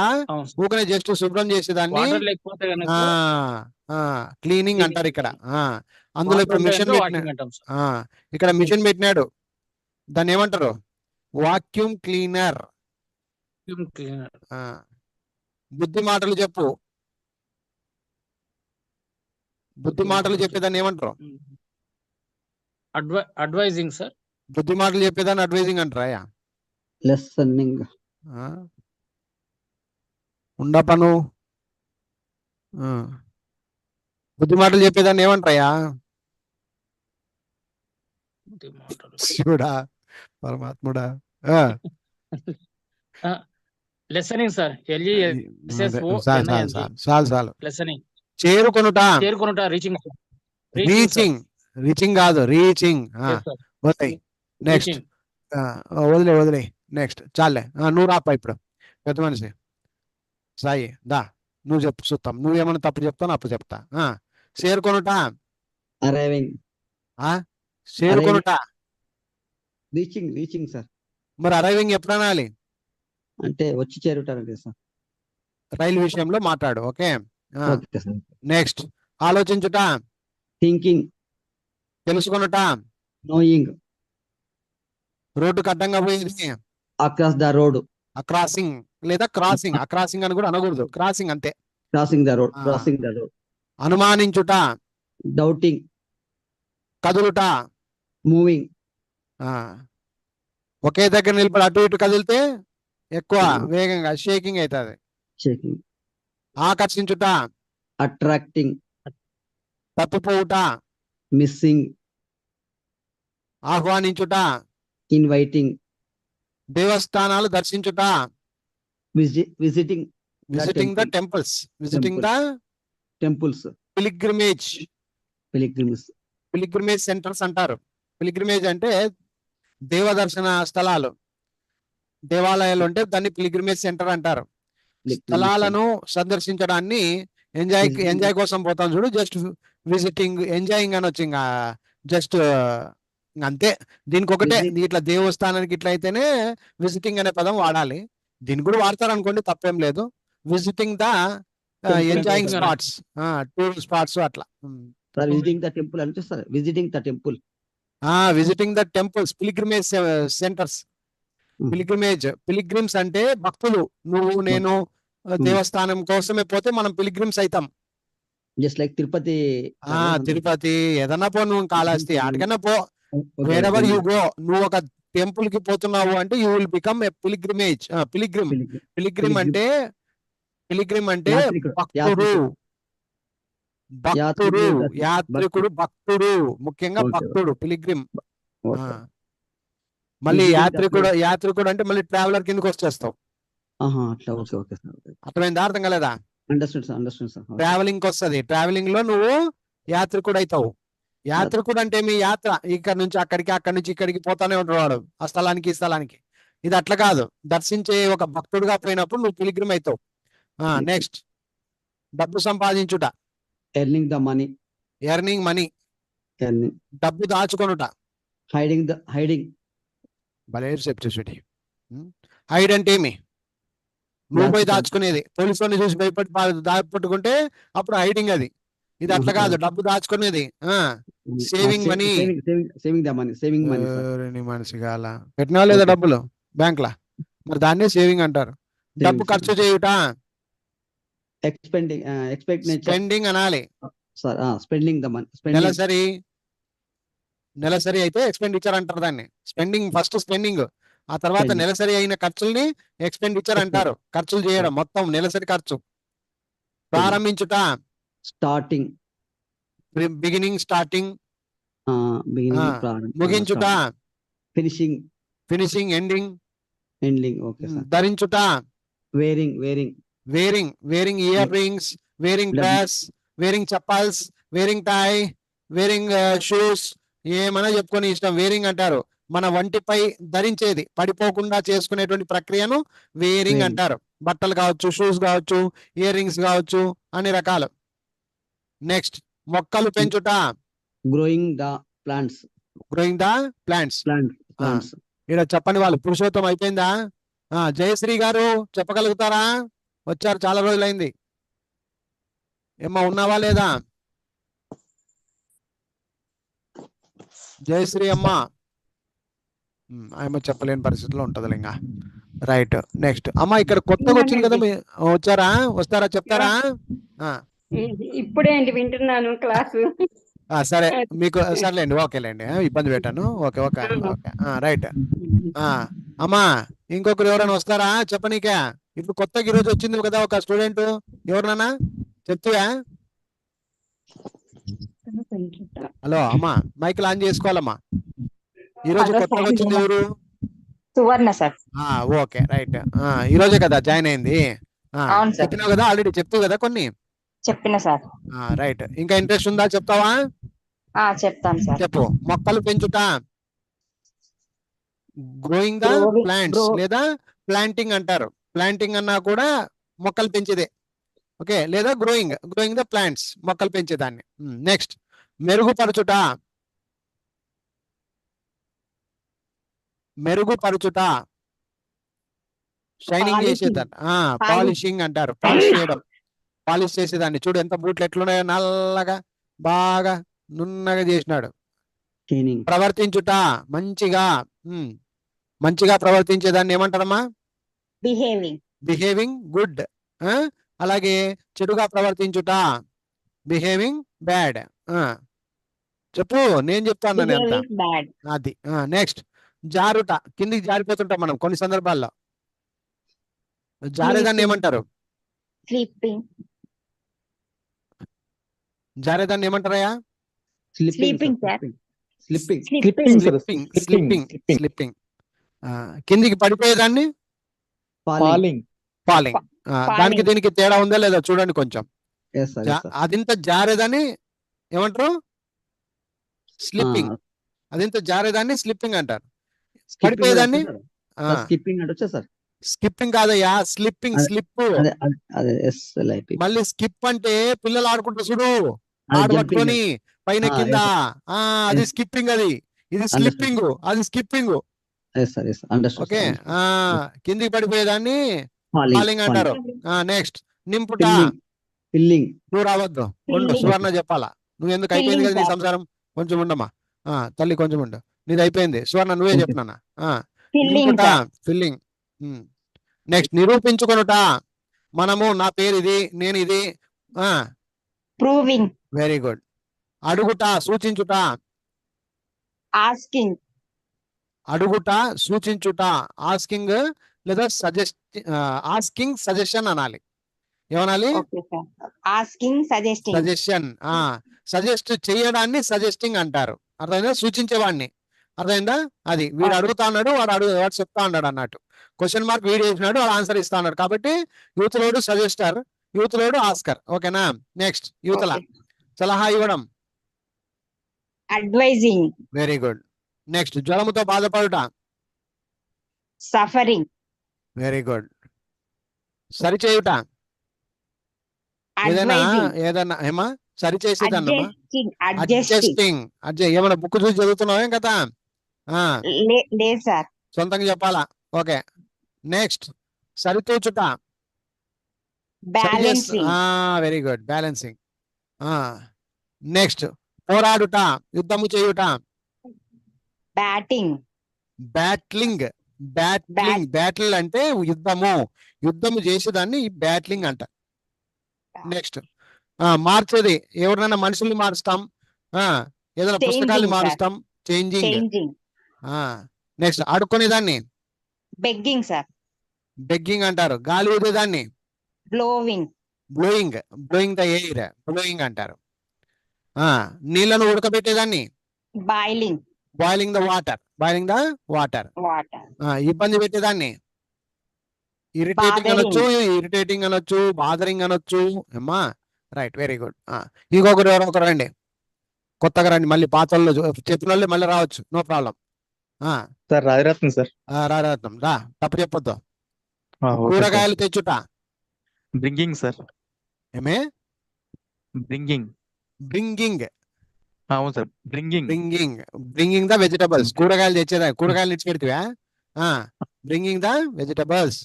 ఊకనే జస్ట్ శుభ్రం చేసేదాన్ని క్లీనింగ్ అంటారు ఇక్కడ. అందులో ఇప్పుడు మిషన్ పెట్టినాడు. ఇక్కడ మిషన్ పెట్టినాడు, దాన్ని ఏమంటారు? Vacuum cleaner. బుద్ధి మాటలు చెప్పు. బుద్ధి మాటలు చెప్పేదాన్ని ఏమంటారు? Advising sir. బుద్ధి మాటలు చెప్పేదాన్ని అడ్వైజింగ్ అంటారా? లిసనింగ్. ఉండపను. బుద్ధి మాటలు చెప్పేదాన్ని ఏమంటారయ్యా? శివుడా పరమాత్ముడా. Listening sir. చాలు. చేరుకొనుట, రీచింగ్. రీచింగ్ కాదు, రీచింగ్. నెక్స్ట్ వదిలే. నెక్స్ట్ చాలే. నువ్వు రాపా ఇప్పుడు, పెద్ద మనిషి. సాయి దా, నువ్వు చెప్పు చూస్తాం. నువ్వేమన్నా తప్పు చెప్తావు, అప్పు చెప్తా. చేరుకొనుట, అరైవింగ్. చేరుకొనుట, రీచింగ్ సార్. మరి అరైవింగ్ ఎప్పుడు అనాలి? అంటే వచ్చి చేరుటారు సార్. రైలు విషయంలో మాట్లాడు. ఓకే. నెక్స్ట్ ఆలోచించుట, థింకింగ్. తెలుసుకొనుట, నోయింగ్. రోడ్డుకు అడ్డంగా పోయేది అక్రాస్ ద రోడ్. అక్రాసింగ్ లేదా క్రాసింగ్. అక్రాసింగ్ అని కూడా అనకూడదు, క్రాసింగ్ అంతే. Crossing the road. అనుమానించుట, డౌటింగ్. కదులుట, మూవింగ్. ఒకే దగ్గర నిలబడి అటు ఇటు కదిలితే ఎక్కువ వేగంగా షేకింగ్ అవుతుంది. షేకింగ్. ఆకర్షించుట, అట్రాక్టింగ్. తప్పిపోవుట, మిస్సింగ్. ఆహ్వానించుట, ఇన్వైటింగ్. దేవస్థానాలు దర్శించుట, visiting the temples. Visiting the temples. Pilgrimage centres అంటారు. పిలిగ్రిమేజ్ అంటే దేవదర్శన స్థలాలు, దేవాలయాలు అంటే దాన్ని పిలిగ్రిమేజ్ సెంటర్ అంటారు. స్థలాలను సందర్శించడాన్ని ఎంజాయ్ కోసం పోతాం చూడు. జస్ట్ విజిటింగ్, ఎంజాయింగ్ అని వచ్చి జస్ట్ అంతే. దీనికి ఒకటే, ఇట్లా దేవస్థానానికి ఇట్లా అయితేనే విజిటింగ్ అనే పదం వాడాలి. దీనికి కూడా వాడతారు అనుకోండి, తప్పేం లేదు. Visiting the enjoying spots, tourist spots అట్లా. విజిటింగ్ ద టెంపుల్ అంటే sir, visiting the temple. Visiting the temples, pilgrimage centres. Pilgrims అంటే భక్తులు. నువ్వు నేను దేవస్థానం కోసమే పోతే మనం పిలిగ్రిమ్స్ అవుతాం. Just like Tirupati. తిరుపతి ఏదన్నా పో, నువ్వు కాళహస్తి ఆడికన్నా పో, వేరెవర్ యు గో. నువ్వు ఒక టెంపుల్ కి పోతున్నావు అంటే you will become a pilgrimage. Pilgrim అంటే భక్తుడు, యాత్రికుడు, భక్తుడు, ముఖ్యంగా భక్తుడు పిలిగ్రిమ్. మళ్ళీ యాత్రికుడు అంటే మళ్ళీ ట్రావెలర్ కిందకి వచ్చేస్తావు. అర్థమైందా? అర్థం కాలేదా? ట్రావెలింగ్ వస్తుంది. ట్రావెలింగ్ లో నువ్వు యాత్రికుడు అవుతావు. యాత్రికుడు అంటే మీ యాత్ర ఇక్కడ నుంచి అక్కడికి, అక్కడి నుంచి ఇక్కడికి పోతానే ఉంటాడు వాడు, ఆ స్థలానికి ఈ స్థలానికి. ఇది అట్లా కాదు, దర్శించే ఒక భక్తుడుగా పోయినప్పుడు నువ్వు పిలిగ్రిమ్ అవుతావు. నెక్స్ట్, డబ్బు సంపాదించుట. Earning money. డబ్బు దాచుకొనుట. హైడింగ్. భలే చెప్తే హైడ్ అంటే ఏమి? నువ్వు పోయి దాచుకునేది. పోలీసు వాడిని చూసి భయపడి దాచిపెట్టుకుంటే అప్పుడు హైడింగ్ అది. ఇది అట్లా కాదు, డబ్బు దాచుకునేది. Saving money. మనిషి కాల పెట్టినా లేదా డబ్బులు బ్యాంక్ లా, మరి దాన్నే సేవింగ్ అంటారు. డబ్బు ఖర్చు చేయుట. స్పెండింగ్ అనాలి. నెలసరి అయితే ఎక్స్పెండిచర్ అంటారు దాన్ని. స్పెండింగ్ ఫస్ట్ స్పెండింగ్, ఆ తర్వాత నెలసరి అయిన ఖర్చుల్ని ఎక్స్పెండిచర్ అంటారు. ఖర్చులు చేయడం మొత్తం నెలసరి ఖర్చు. ప్రారంభించుట. స్టార్టింగ్. స్టార్టింగ్. ముగించుట. ఫినిషింగ్. ఎండింగ్. ధరించుట. Wearing earrings, wearing dress, wearing chappals, wearing tie, wearing shoes, ఏమైనా చెప్పుకొని ఇష్టం. వేరింగ్ అంటారు. మన వంటిపై ధరించేది, పడిపోకుండా చేసుకునేటువంటి ప్రక్రియను వేరింగ్ అంటారు. బట్టలు కావచ్చు, షూస్ కావచ్చు, ఇయర్ రింగ్స్ కావచ్చు, అన్ని రకాలు. నెక్స్ట్, మొక్కలు పెంచుట. Growing the plants. ఇక్కడ చెప్పండి వాళ్ళు. పురుషోత్తం అయిపోయిందా? జయశ్రీ గారు చెప్పగలుగుతారా? వచ్చారు, చాలా రోజులైంది. ఏమ్మా ఉన్నావా లేదా? జయశ్రీ అమ్మ ఆమె చెప్పలేని పరిస్థితిలో ఉంటది ఇంకా. రైట్. నెక్స్ట్ అమ్మ, ఇక్కడ కొత్తగా వచ్చింది కదా, వచ్చారా? వస్తారా? చెప్తారా? ఇప్పుడే అండి వింటున్నాను క్లాసు. సరే, మీకు సర్లేండి, ఓకేలేండి, ఇబ్బంది పెట్టాను. ఓకే. రైట్. అమ్మా, ఇంకొకరు ఎవరైనా వస్తారా చెప్పనీకే? ఇప్పుడు కొత్తగా ఈరోజు వచ్చింది కదా ఒక స్టూడెంట్, ఎవరినన్నా చెప్తావా? హలో అమ్మా, మైక్ ఆన్ చేసుకోవాలమ్మా. ఈరోజు కొత్తగా వచ్చింది ఎవరు? సువర్ణ సార్. Okay, right. ఈ రోజే కదా జాయిన్ అయింది? చెప్పినావు కదా ఆల్రెడీ, చెప్తావు కదా కొన్ని? చెప్పిన సార్. రైట్. ఇంకా ఇంట్రెస్ట్ ఉందా? చెప్తావా? చెప్తాను సార్. చెప్పు. మొక్కలు పెంచుట. గ్రోయింగ్ ద ప్లాంట్స్ లేదా ప్లాంటింగ్ అంటారు. ప్లాంటింగ్ అన్నా కూడా మొక్కలు పెంచేదే. ఓకే, లేదా గ్రోయింగ్ ద ప్లాంట్స్, మొక్కలు పెంచేదాన్ని. నెక్స్ట్, మెరుగుపరచుట. షైనింగ్ చేసేదాన్ని పాలిషింగ్ అంటారు. పాలిష్ చేసేదాన్ని. చూడు ఎంత బూట్లు ఎట్లున్నాయో, నల్లగా బాగా నున్నగా చేసినాడు. ప్రవర్తించుట. మంచిగా ప్రవర్తించేదాన్ని ఏమంటారమ్మా? Behaving good. అలాగే చెడుగా ప్రవర్తించుట బిహేవింగ్ బ్యాడ్. చెప్పు, నేను చెప్తాను అది. నెక్స్ట్, జారుట. కిందికి జారిపోతుంటాం మనం కొన్ని సందర్భాల్లో. జారేదాన్ని ఏమంటారు? జారేదాన్ని ఏమంటారయ్యా? స్లిప్పింగ్. కిందికి పడిపోయేదాన్ని ఫాలింగ్. దానికి దీనికి తేడా ఉందా లేదా చూడండి కొంచెం. అదింత జారేదాన్ని ఏమంటారు? స్లిప్పింగ్. అదింత జారేదాన్ని స్లిప్పింగ్ అంటారు. పడిపోయేదాన్ని స్కిప్పింగ్ కాదయ్యా, స్లిప్పింగ్. మళ్ళీ స్కిప్ అంటే పిల్లలు ఆడుకుంటారు చూడు, ఆడబట్టుకొని పైన కింద, అది స్కిప్పింగ్. ఇది స్లిప్పింగ్, అది స్కిప్పింగ్. ఓకే. కిందికి పడిపోయేదాన్ని ఫాలింగ్ అంటారు. నెక్స్ట్, నింపుట. నువ్వు రావద్దు, ఉండు, సువర్ణ చెప్పాలా. నువ్వు ఎందుకు అయిపోయింది కదా నీ సంసారం, కొంచెం ఉండమ్మా. తల్లి కొంచెం ఉండు, నీది అయిపోయింది. సువర్ణ నువ్వే Okay. చెప్తున్నా. Filling sir. ఫిల్లింగ్. నెక్స్ట్ నిరూపించుకొనుట. మనము నా పేరు ఇది, నేను ఇది. ప్రూవింగ్. Very good. అడుగుట, సూచించుట. ఆస్కింగ్. అడుగుట, సూచించుట. ఆస్కింగ్ లేదా ఆస్కింగ్ సజెషన్ అనాలి. ఏమనాలి? Okay sir. Asking, suggesting. Suggestion. Suggest చేయడాన్ని సజెస్టింగ్ అంటారు. అర్థమైందా? సూచించేవాడిని. అర్థమైందా? అది వీడు అడుగుతా అన్నాడు, వాడు చెప్తా అన్నాడు అన్నట్టు. క్వశ్చన్ మార్క్ వీడు వేసినాడు, వాడు ఆన్సర్ ఇస్తా అన్నాడు. కాబట్టి యూత్ లోడు సజెస్టర్, యూత్ లోడు ఆస్కర్. ఓకేనా? నెక్స్ట్ యూత్ లా సలహా ఇవ్వడం. అడ్వైజింగ్. Very good. నెక్స్ట్ జ్వరముతో బాధపడుట. సఫరింగ్. Very good. సరిచేయుట. ఏదైనా ఏదన్నా ఏమా సరిచేసేదన్నమా? అడ్జస్టింగ్. ఏమన్నా బుక్ చూసి చదువుతున్నావేం కదా? లేదు సార్. సొంతంగా చెప్పాలా? ఓకే. నెక్స్ట్ సరితూచుట. Balancing. Very good. Balancing. Next పోరాడుట, యుద్ధము చేయుట. బ్యాటింగ్. బ్యాట్లింగ్. బ్యాటిల్ అంటే యుద్ధము చేసేదాన్ని బ్యాట్లింగ్ అంట. నెక్స్ట్ మార్చేది. ఎవరినైనా మనుషుల్ని మారుస్తాం, ఏదైనా పుస్తకాన్ని మారుస్తాం. చేంజింగ్. నెక్స్ట్ ఆడుకునేదాన్ని బెగ్గింగ్ సార్. బెగ్గింగ్ అంటారు. గాలి ఊదేదాన్ని blowing. Blowing the air, blowing అంటారు. నీళ్లను ఉడకబెట్టేదాన్ని బాయిలింగ్ ద వాటర్. ఇబ్బంది పెట్టేదాన్ని ఇరిటేటింగ్ అనొచ్చు, బాదరింగ్ అనొచ్చు. అమ్మా రైట్, వెరీ గుడ్. ఇంకొకరు ఎవరొకరు రండి, కొత్తగా రండి. మళ్ళీ పాతల్లో చెప్పిన వాళ్ళు మళ్ళీ రావచ్చు, no problem. Sir Rajaratnam sir. Rajaratnam రా, తప్పు చెప్పొద్దు. కూరగాయలు తెచ్చుట. Bringing sir. ఏమే? బ్రింగింగ్. అవును సార్. Bringing the vegetables. కూరగాయలు తెచ్చేదా? కూరగాయలు తెచ్చి పెడితే బ్రింగింగ్ ద వెజిటబుల్స్.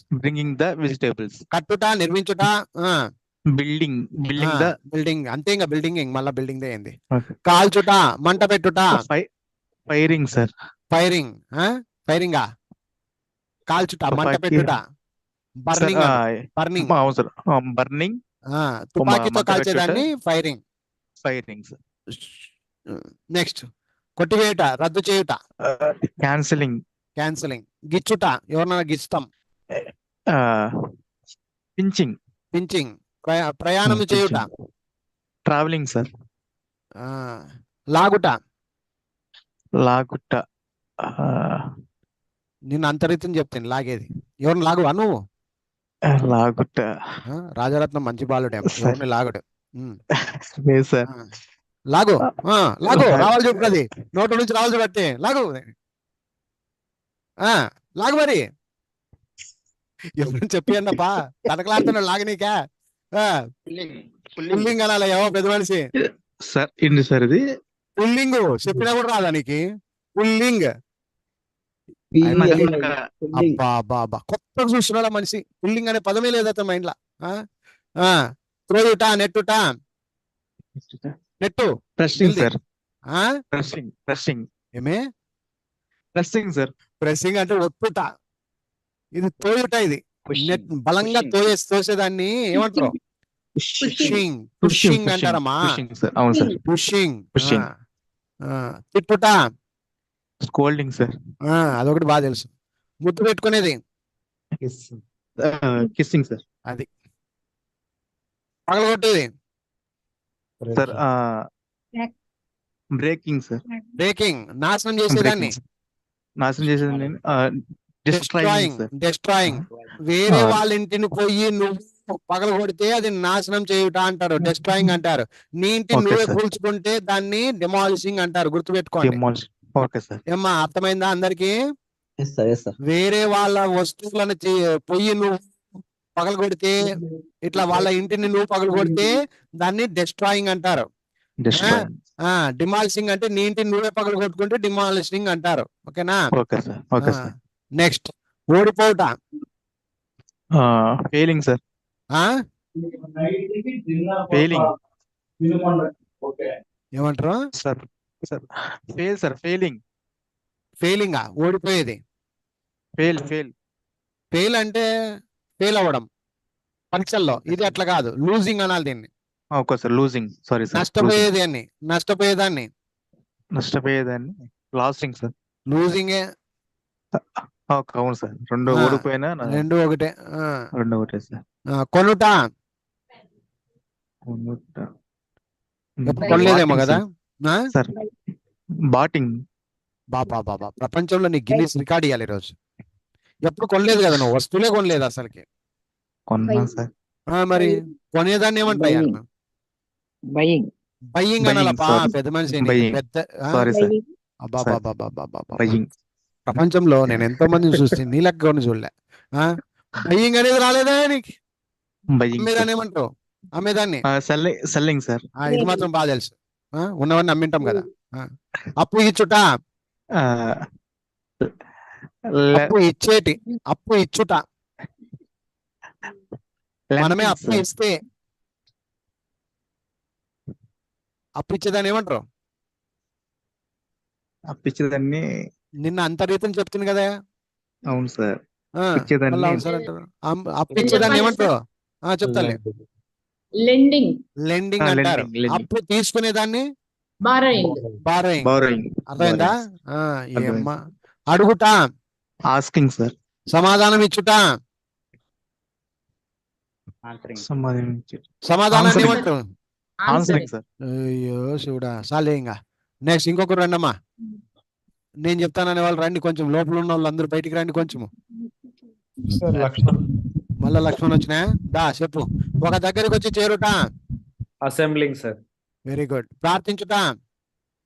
కట్టుట, నిర్మించుట. బిల్డింగ్ అంతే. ఇంకా బిల్డింగ్ మళ్ళా బిల్డింగ్ అయింది. కాల్చుట, మంట పెట్టుట. Firing sir. ఫైరింగా? కాల్చుట, మంట పెట్టుట. బర్నింగ్. అవును సార్. బర్నింగ్. తుపాకీతో కాల్చేదాన్ని ఫైరింగ్. నెక్స్ట్ కొట్టివేయుట, రద్దు చేయుట. క్యాన్సిలింగ్. గిచ్చుట, ఎవరినైనా గిచ్చుతాం. పించింగ్. ప్రయాణం చేయుట. Travelling sir. లాగుట. నిన్ను అంతరీతం చెప్తాను, లాగేది. ఎవరిని లాగువా నువ్వు? లాగుట. రాజరత్నం మంచి బాలుడే, ఎవరిని లాగుడు. సార్. లాగు రావాలి చూపుతుంది, నోటి నుంచి రావాలి చూపట్టి లాగు. లాగు మరి. ఎవరు చెప్పి అన్నపా తనకలాడుతున్నాడు లాగనీకా. పుల్లింగ్ అనాలి, ఏవో పెద్ద మనిషి. సార్ ఏంటి సార్ ఇది? పుల్లింగ్ చెప్పినా కూడా రాదా నీకు? పుల్లింగ్. బాబా కొత్తగా చూస్తున్నాడా మనిషి. పుల్లింగ్ అనే పదమే లేదు అతని మైండ్ లా. త్రోయుట, నెట్టుట. నెట్టు. ఏమే? ప్రెస్సింగ్ అంటే ఒత్తుట. ఇది తోయుట. ఇది బలంగా తోసేదాన్ని ఏమంటారు? పుషింగ్ అంటారమ్మా. పుషింగ్. తిట్టుట. Scolding sir. అదొకటి బాగా తెలుసు. ముద్దు పెట్టుకునేది. Kissing sir. అది పగలగొట్టేది సార్. బ్రేకింగ్. నాశనం చేసేదాన్ని. డెస్ట్రాయింగ్. వేరే వాళ్ళ ఇంటిని పోయి నువ్వు పగలగొడితే అది నాశనం చేయుట అంటారు, డెస్ట్రాయింగ్ అంటారు. నీ ఇంటిని నువ్వే కూల్చుకుంటే దాన్ని డెమాలిషింగ్ అంటారు, గుర్తుపెట్టుకోండి. ఏమ్మా అర్థమైందా అందరికి? వేరే వాళ్ళ వస్తువులను పొయ్యి నువ్వు పగలగొడితే, ఇట్లా వాళ్ళ ఇంటిని నువ్వు పగలగొడితే దాన్ని డెస్ట్రాయింగ్ అంటారు. డిమాలిషింగ్ అంటే నీ ఇంటిని నువ్వే పగలగొట్టుకుంటే డిమాలిషింగ్ అంటారు. ఓకేనా? నెక్స్ట్ ఓడిపోవుట. Failing sir. ఏమంటారు sir? Sir fail sir failing ఫెయిలింగా ఓడిపోయేది. ఫెయిల్ ఫెయిల్ అంటే ఫెయిల్ అవ్వడం పరీక్షల్లో. ఇది అట్లా కాదు, లూజింగ్ అనాలి దీన్ని. Okay sir losing sorry sir నష్టపోయేది అని, నష్టపోయేదాన్ని నష్టపోయేదాన్ని లాసింగ్ సార్ లూజింగే. ఓకే అవును సార్ రెండు ఆ, ఓడిపోయినా రెండు ఒకటే. రెండు ఒకటే సార్ కొనుట ఎప్పుడు కొనలేదేమో కదా. సార్ బాటింగ్ బాబా ప్రపంచంలో నీ గిన్నీస్ రికార్డ్ ఇవ్వాలి ఈరోజు. ఎప్పుడు కొనలేదు కదా నువ్వు, వస్తువులే కొనలేదు అసలుకి. కొన్నా సార్ మరి కొనేదాన్ని ఏమంటారు? బయ్యింగ్ అనాల పెద్ద మనిషి పెద్ద. Sorry sir buying. ప్రపంచంలో నేను ఎంతో మందిని చూస్తే నీ లెక్క చూడలే. బయ్యింగ్ అనేది రాలేదా నీకు? అమ్మేదాన్ని ఏమంటావు? అమ్మేదాన్ని సెల్లింగ్ సార్ ఇది మాత్రం బాగా తెలుసు. ఉన్నవన్నీ అమ్మింటాం కదా. అప్పు ఇచ్చుట, అప్పు ఇచ్చేటి, అప్పు ఇచ్చుట. మనమే అప్పు ఇస్తే అప్పు ఇచ్చేదాన్ని ఏమంటారు? అప్పించేదాన్ని నిన్న అంతరీతం చెప్తుంది కదా. అవును సార్ మళ్ళీ అవును సార్ అంటారు. అప్పు ఇచ్చేదాన్ని ఏమంటారు? చెప్తాలే. లెండింగ్ లెండింగ్ అంటారు. అప్పు తీసుకునేదాన్ని బారోయింగ్ బారోయింగ్ అర్థమైందా? ఏమ్మా. అడుగుట, ఆస్కింగ్ సార్ సమాధానం ఇచ్చుట. సమాధానాన్ని ఏమంటారు? ఆన్సరింగ్ సార్ అయ్యో శివుడా, చాలే ఇంకా. నెక్స్ట్ ఇంకొకరు రండమ్మా. నేను చెప్తాననే వాళ్ళు రండి, కొంచెం లోపల ఉన్న వాళ్ళు అందరూ బయటికి రండి కొంచెము. మళ్ళా లక్ష్మణ్ వచ్చినా దా చెప్పు. ఒక దగ్గరికి వచ్చి చేరుట, అసెంబ్లింగ్ సార్. Very good. ప్రార్థించుట,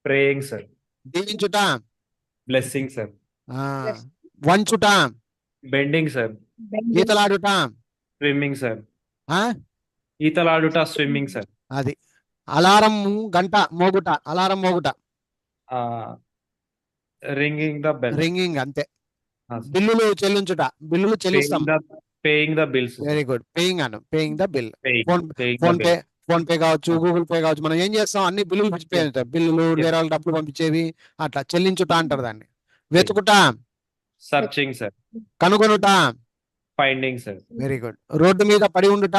ప్రేయింగ్ సార్. దీవించుట, బ్లెస్సింగ్ సార్. వంచుట, బెండింగ్ సార్. ఈతలాడుట, స్విమ్మింగ్ సార్. ఆ ఈతలాడుట, స్విమ్మింగ్ సార్. అది. అలారం గంట మోగుట, అలారం మోగుట. Ringing the bell. రింగింగ్ అంతే. బిల్లులు చెల్లించుట, బిల్లులు చెల్లిస్తాం. Paying the bills. Very good. Paying అను, paying the bill. PhonePe కావచ్చు, గూగుల్ పే కావచ్చు. మనం ఏం చేస్తాం, అన్ని బిల్లులు పే అవుతాయి. బిల్లులు, వేరే వాళ్ళు డబ్బులు పంపించేవి, అట్లా చెల్లించుట అంటారు దాన్ని. వెతుకుట, సర్చింగ్ సార్. కనుగొనుట, ఫైండింగ్ సార్. Very good. రోడ్డు మీద పడి ఉండుట.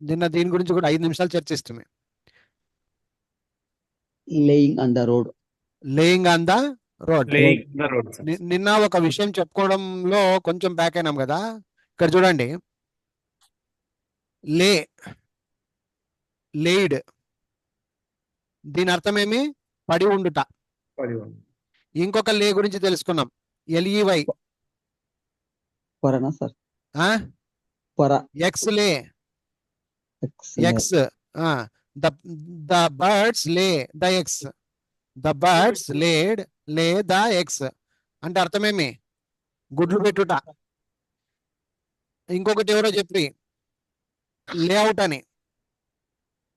నిన్న దీని గురించి కూడా 5 నిమిషాలు చర్చిస్తుంది. Laying on the road. Laying on the road. Laying the road, sir. నిన్న ఒక విషయం చెప్పుకోవడంలో కొంచెం బ్యాక్ అయినాం కదా. ఇక్కడ చూడండి, లేయిడ్, దీని అర్థం ఏమి? పడి ఉండుట. ఇంకొక లే గురించి తెలుసుకున్నాం, LEY. పొరనా సార్? పొర. ఎక్స్ లే, X. the birds lay the eggs. the birds lay the eggs అంటే అర్థమేమి? గుడ్లు పెట్టుట. ఇంకొకటి ఎవరో చెప్పి లేఅవుట్ అని.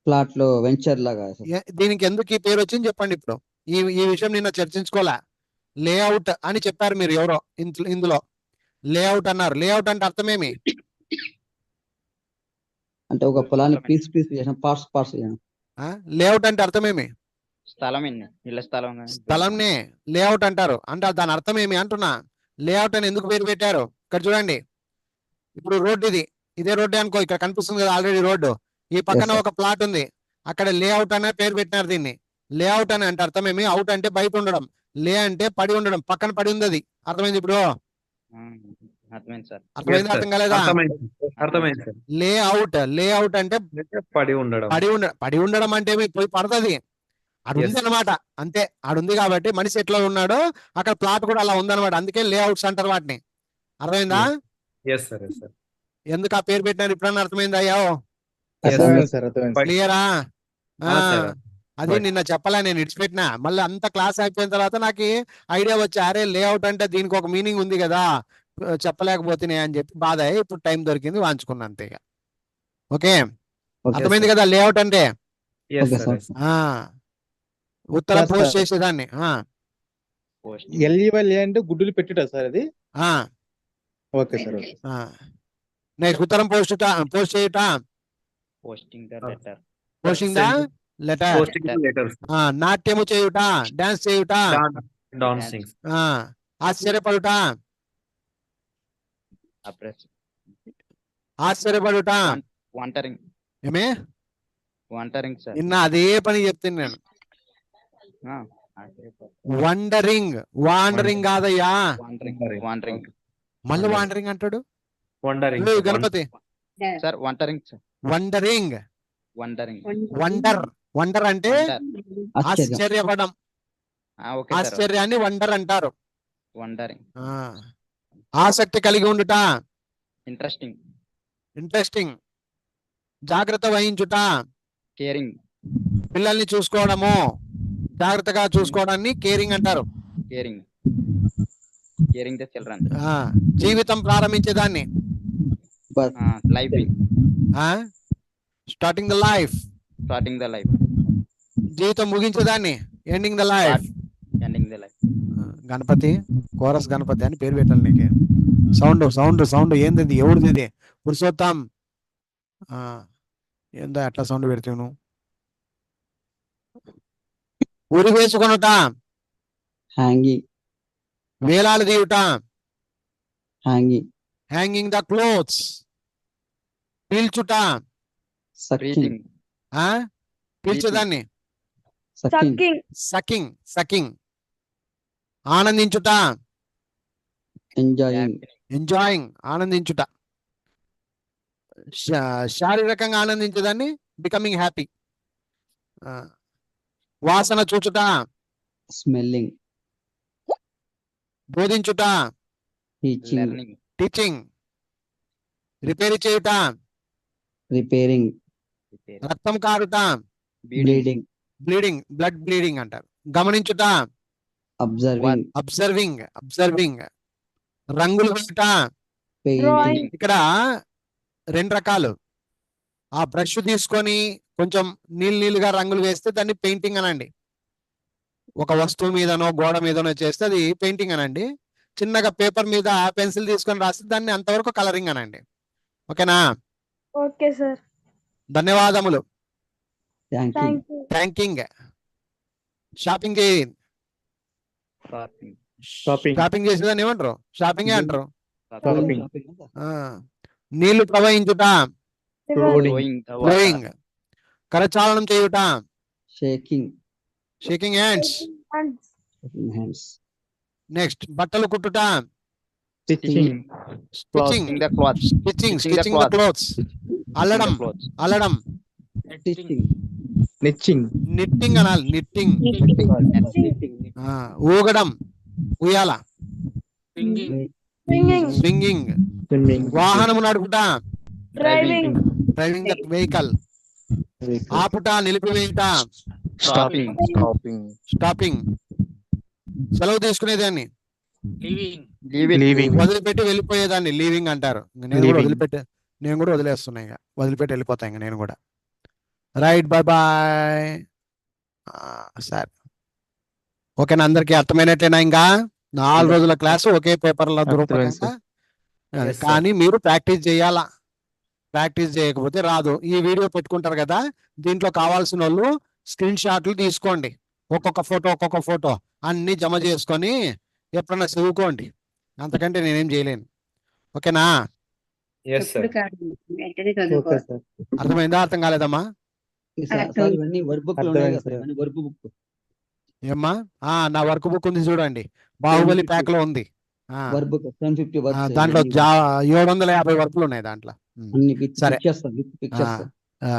ప్లాట్ లో వెంచర్ లాగా. దీనికి ఎందుకు ఈ పేరు వచ్చింది చెప్పండి. ఇప్పుడు ఈ విషయం నిన్న చర్చించుకోలే. లేఅవుట్ అని చెప్పారు మీరు ఎవరో ఇందులో. లేఅవుట్ అన్నారు. లేఅవుట్ అంటే అర్థమేమి? అంటే ఒక పొలాన్ని పీస్ చేసిన పార్ట్స్ లేఅవుట్ అంటే అర్థమేమి? స్థలంనే లేఅవుట్ అంటారు. అంటే దాని అర్థం ఏమి అంటున్నా. లేఅవుట్ అని ఎందుకు పేరు పెట్టారు? ఇక్కడ చూడండి, ఇప్పుడు రోడ్డు ఇదే రోడ్డు అనుకో, ఇక్కడ కనిపిస్తుంది కదా ఆల్రెడీ రోడ్డు. ఈ పక్కన ఒక ప్లాట్ ఉంది, అక్కడ లేఅవుట్ అనే పేరు పెట్టినారు దీన్ని. లేఅవుట్ అని అంటే అర్థమేమి? అవుట్ అంటే బయట ఉండడం, లే అంటే పడి ఉండడం, పక్కన పడి ఉంది. అది అర్థమైంది ఇప్పుడు? అర్థమైంది? అర్థం కాలేదా? లేఅవుట్ అంటే పడి ఉండడం అంటే పోయి పడుతుంది. అడుంది అనమాట, అంతే. ఆడుంది కాబట్టి మనిషి ఎట్లా ఉన్నాడో అక్కడ ప్లాట్ కూడా అలా ఉందన్నమాట. అందుకే లేఅవుట్స్ అంటారు వాటిని. అర్థమైందా? ఎందుకు ఆ పేరు పెట్టినారు ఇప్పుడన్నా అర్థమైందా? అయ్యో క్లియరా? అది నిన్న చెప్పలే, నేను ఇడిచిపెట్టినా. మళ్ళీ అంత క్లాస్ అయిపోయిన తర్వాత నాకు ఐడియా వచ్చి, అరే లేఅవుట్ అంటే దీనికి ఒక మీనింగ్ ఉంది కదా, చెప్పలేకపోతున్నాయి అని చెప్పి బాధ. ఇప్పుడు టైం దొరికింది, వాంచుకున్నా అంతే. ఓకే, అర్థమైంది కదా లేఅవుట్ అంటే? ఉత్తరం పోస్ట్ చేసేదాన్ని. LEY అంటే గుడ్డులు పెట్టుట సార్ అది. Okay sir. నెక్స్ట్ ఉత్తరం పోస్ట్ చేయుట. Posting the letter. Posting the letter. Posting the letters. నాట్యము చేయుట, డాన్స్ చేయుట, Dancing. ఆశ్చర్యపడుట, ఆశ్చర్యపడుట. వంటరింగ్ ఏమే సార్. నిన్న అదే పని చెప్తాను నేను. వండరింగ్, వాండరింగ్ కాదయ్యా, వంటరింగ్ మళ్ళీ వాండరింగ్ అంటాడు. Wondering. ఏయ్ Ganapathi, sir. Wondering sir. Wondering. Wondering wonder, wonder అంటే ఆశ్చర్యం. ఆశ్చర్యపడం. ఓకే సార్. ఆశ్చర్యాన్ని వండర్ అంటారు. వండరింగ్. ఆసక్తి కలిగి ఉండుట, ఇంట్రెస్టింగ్. ఇంట్రెస్టింగ్. జాగ్రత్త వహించుట, కేరింగ్. పిల్లల్ని చూసుకోవడము, జాగ్రత్తగా చూసుకోవడాన్ని కేరింగ్ అంటారు. కేరింగ్. Caring the children. జీవితం ప్రారంభించేదాన్ని lifing. Starting the life. Starting the life. జీవితం ముగించేదాన్ని ending the life. Ending the life. Ganapati, chorus Ganapati అని పేరు పెట్టాలి నీకు. సౌండ్ సౌండ్ సౌండ్ ఏంది, ఎవరిది ఇది? పురుషోత్తం, ఏందో అట్లా సౌండ్ పెడతావు నువ్వు? ఉరి వేసుకొనుట, హ్యాంగింగ్, వేలాలు తీయుట, హ్యాంగింగ్, హ్యాంగింగ్ ద క్లోత్స్. పీల్చుట, సక్కింగ్, పీల్చేదాన్ని సక్కింగ్, Sucking. Sucking, sucking. ఆనందించుట, ఎంజాయింగ్, ఎంజాయింగ్, ఆనందించుట. శారీరకంగా ఆనందించేదాన్ని బికమింగ్ హ్యాపీ. వాసన చూచుట, స్మెల్లింగ్, బోధించుట, టీచింగ్, లెర్నింగ్. టీచింగ్. రిపేర్ చేయుట, రిపేరింగ్, రక్తం కారుట, బ్లీడింగ్, బ్లీడింగ్, బ్లడ్ బ్లీడింగ్ అంటారు. గమనించుట, అబ్జర్వింగ్, అబ్జర్వింగ్, అబ్జర్వింగ్. రంగులు వేయుట. పెయింటింగ్, ఇక్కడ రెండు రకాలు. ఆ బ్రష్ తీసుకొని కొంచెం నీళ్ళుగా రంగులు వేస్తే దాన్ని పెయింటింగ్ అనండి. ఒక వస్తువు మీదనో గోడ మీదనో చేస్తే అది పెయింటింగ్ అనండి. చిన్నగా పేపర్ మీద పెన్సిల్ తీసుకొని రాస్తే దాన్ని అంతవరకు కలరింగ్ అనండి. ఓకేనా? Okay sir. ధన్యవాదములు. Thank you. Thank you. Thanking. Shopping చేయి. షాపింగ్ చేసేదాన్ని ఏమంటారు? షాపింగే అంటారు. నీళ్లు ప్రవహించుట, ఫ్లోయింగ్. కరచాలనం చేయుట, shaking, shaking hands. Hands, next బట్టలు కుట్టుట, stitching, stitching, the cloth. Stitching, stitching the clothes. అల్లడం, అల్లడం. స్టిచ్చింగ్, నిచ్చింగ్, నిట్టింగ్ అనాలి, నిట్టింగ్. ఊగడం, ఉయ్యాల. సింగింగ్. Singing. స్వింగింగ్. స్విమ్మింగ్, వాహనము నడుపుట, Driving. Driving the vehicle. ఆపుట, నిలిపివేయుట, స్టాపింగ్. Stopping, stopping. సెలవు తీసుకునేదాన్ని, లివింగ్. లీవింగ్, వదిలిపెట్టి వెళ్ళిపోయేదాన్ని లీవింగ్ అంటారు. నేను కూడా Leaving. నేను కూడా వదిలేస్తున్నా, ఇక వదిలిపెట్టి వెళ్ళిపోతా ఇంక నేను కూడా. Right, bye bye. సరే, ఓకేనా? అందరికి అర్థమైనట్టేనా? ఇంకా 4 రోజుల క్లాసు ఒకే పేపర్లో దూరపడంగా. Yes, sir. కానీ మీరు ప్రాక్టీస్ చేయాలా. ప్రాక్టీస్ చేయకపోతే రాదు. ఈ వీడియో పెట్టుకుంటారు కదా, దీంట్లో కావాల్సిన వాళ్ళు స్క్రీన్ షాట్లు తీసుకోండి. ఒక్కొక్క ఫోటో అన్ని జమ చేసుకొని ఎప్పుడన్నా చదువుకోండి. అంతకంటే నేనేం చేయలేను. ఓకేనా? Yes, sir. Okay sir. అర్థమైందా? అర్థం కాలేదమ్మా? సార్ ఇవన్నీ వర్క్ బుక్ లో ఉన్నాయి కదా సార్, ఇవన్నీ వర్క్ బుక్. ఏమ్మా? నా వర్క్ బుక్ ఉంది చూడండి, బాహుబలి ప్యాక్ లో ఉంది. Work book 750 works. దాంట్లో 750 వర్కులు ఉన్నాయి దాంట్లో. అన్ని సరే. పిక్చర్స్. ఆ,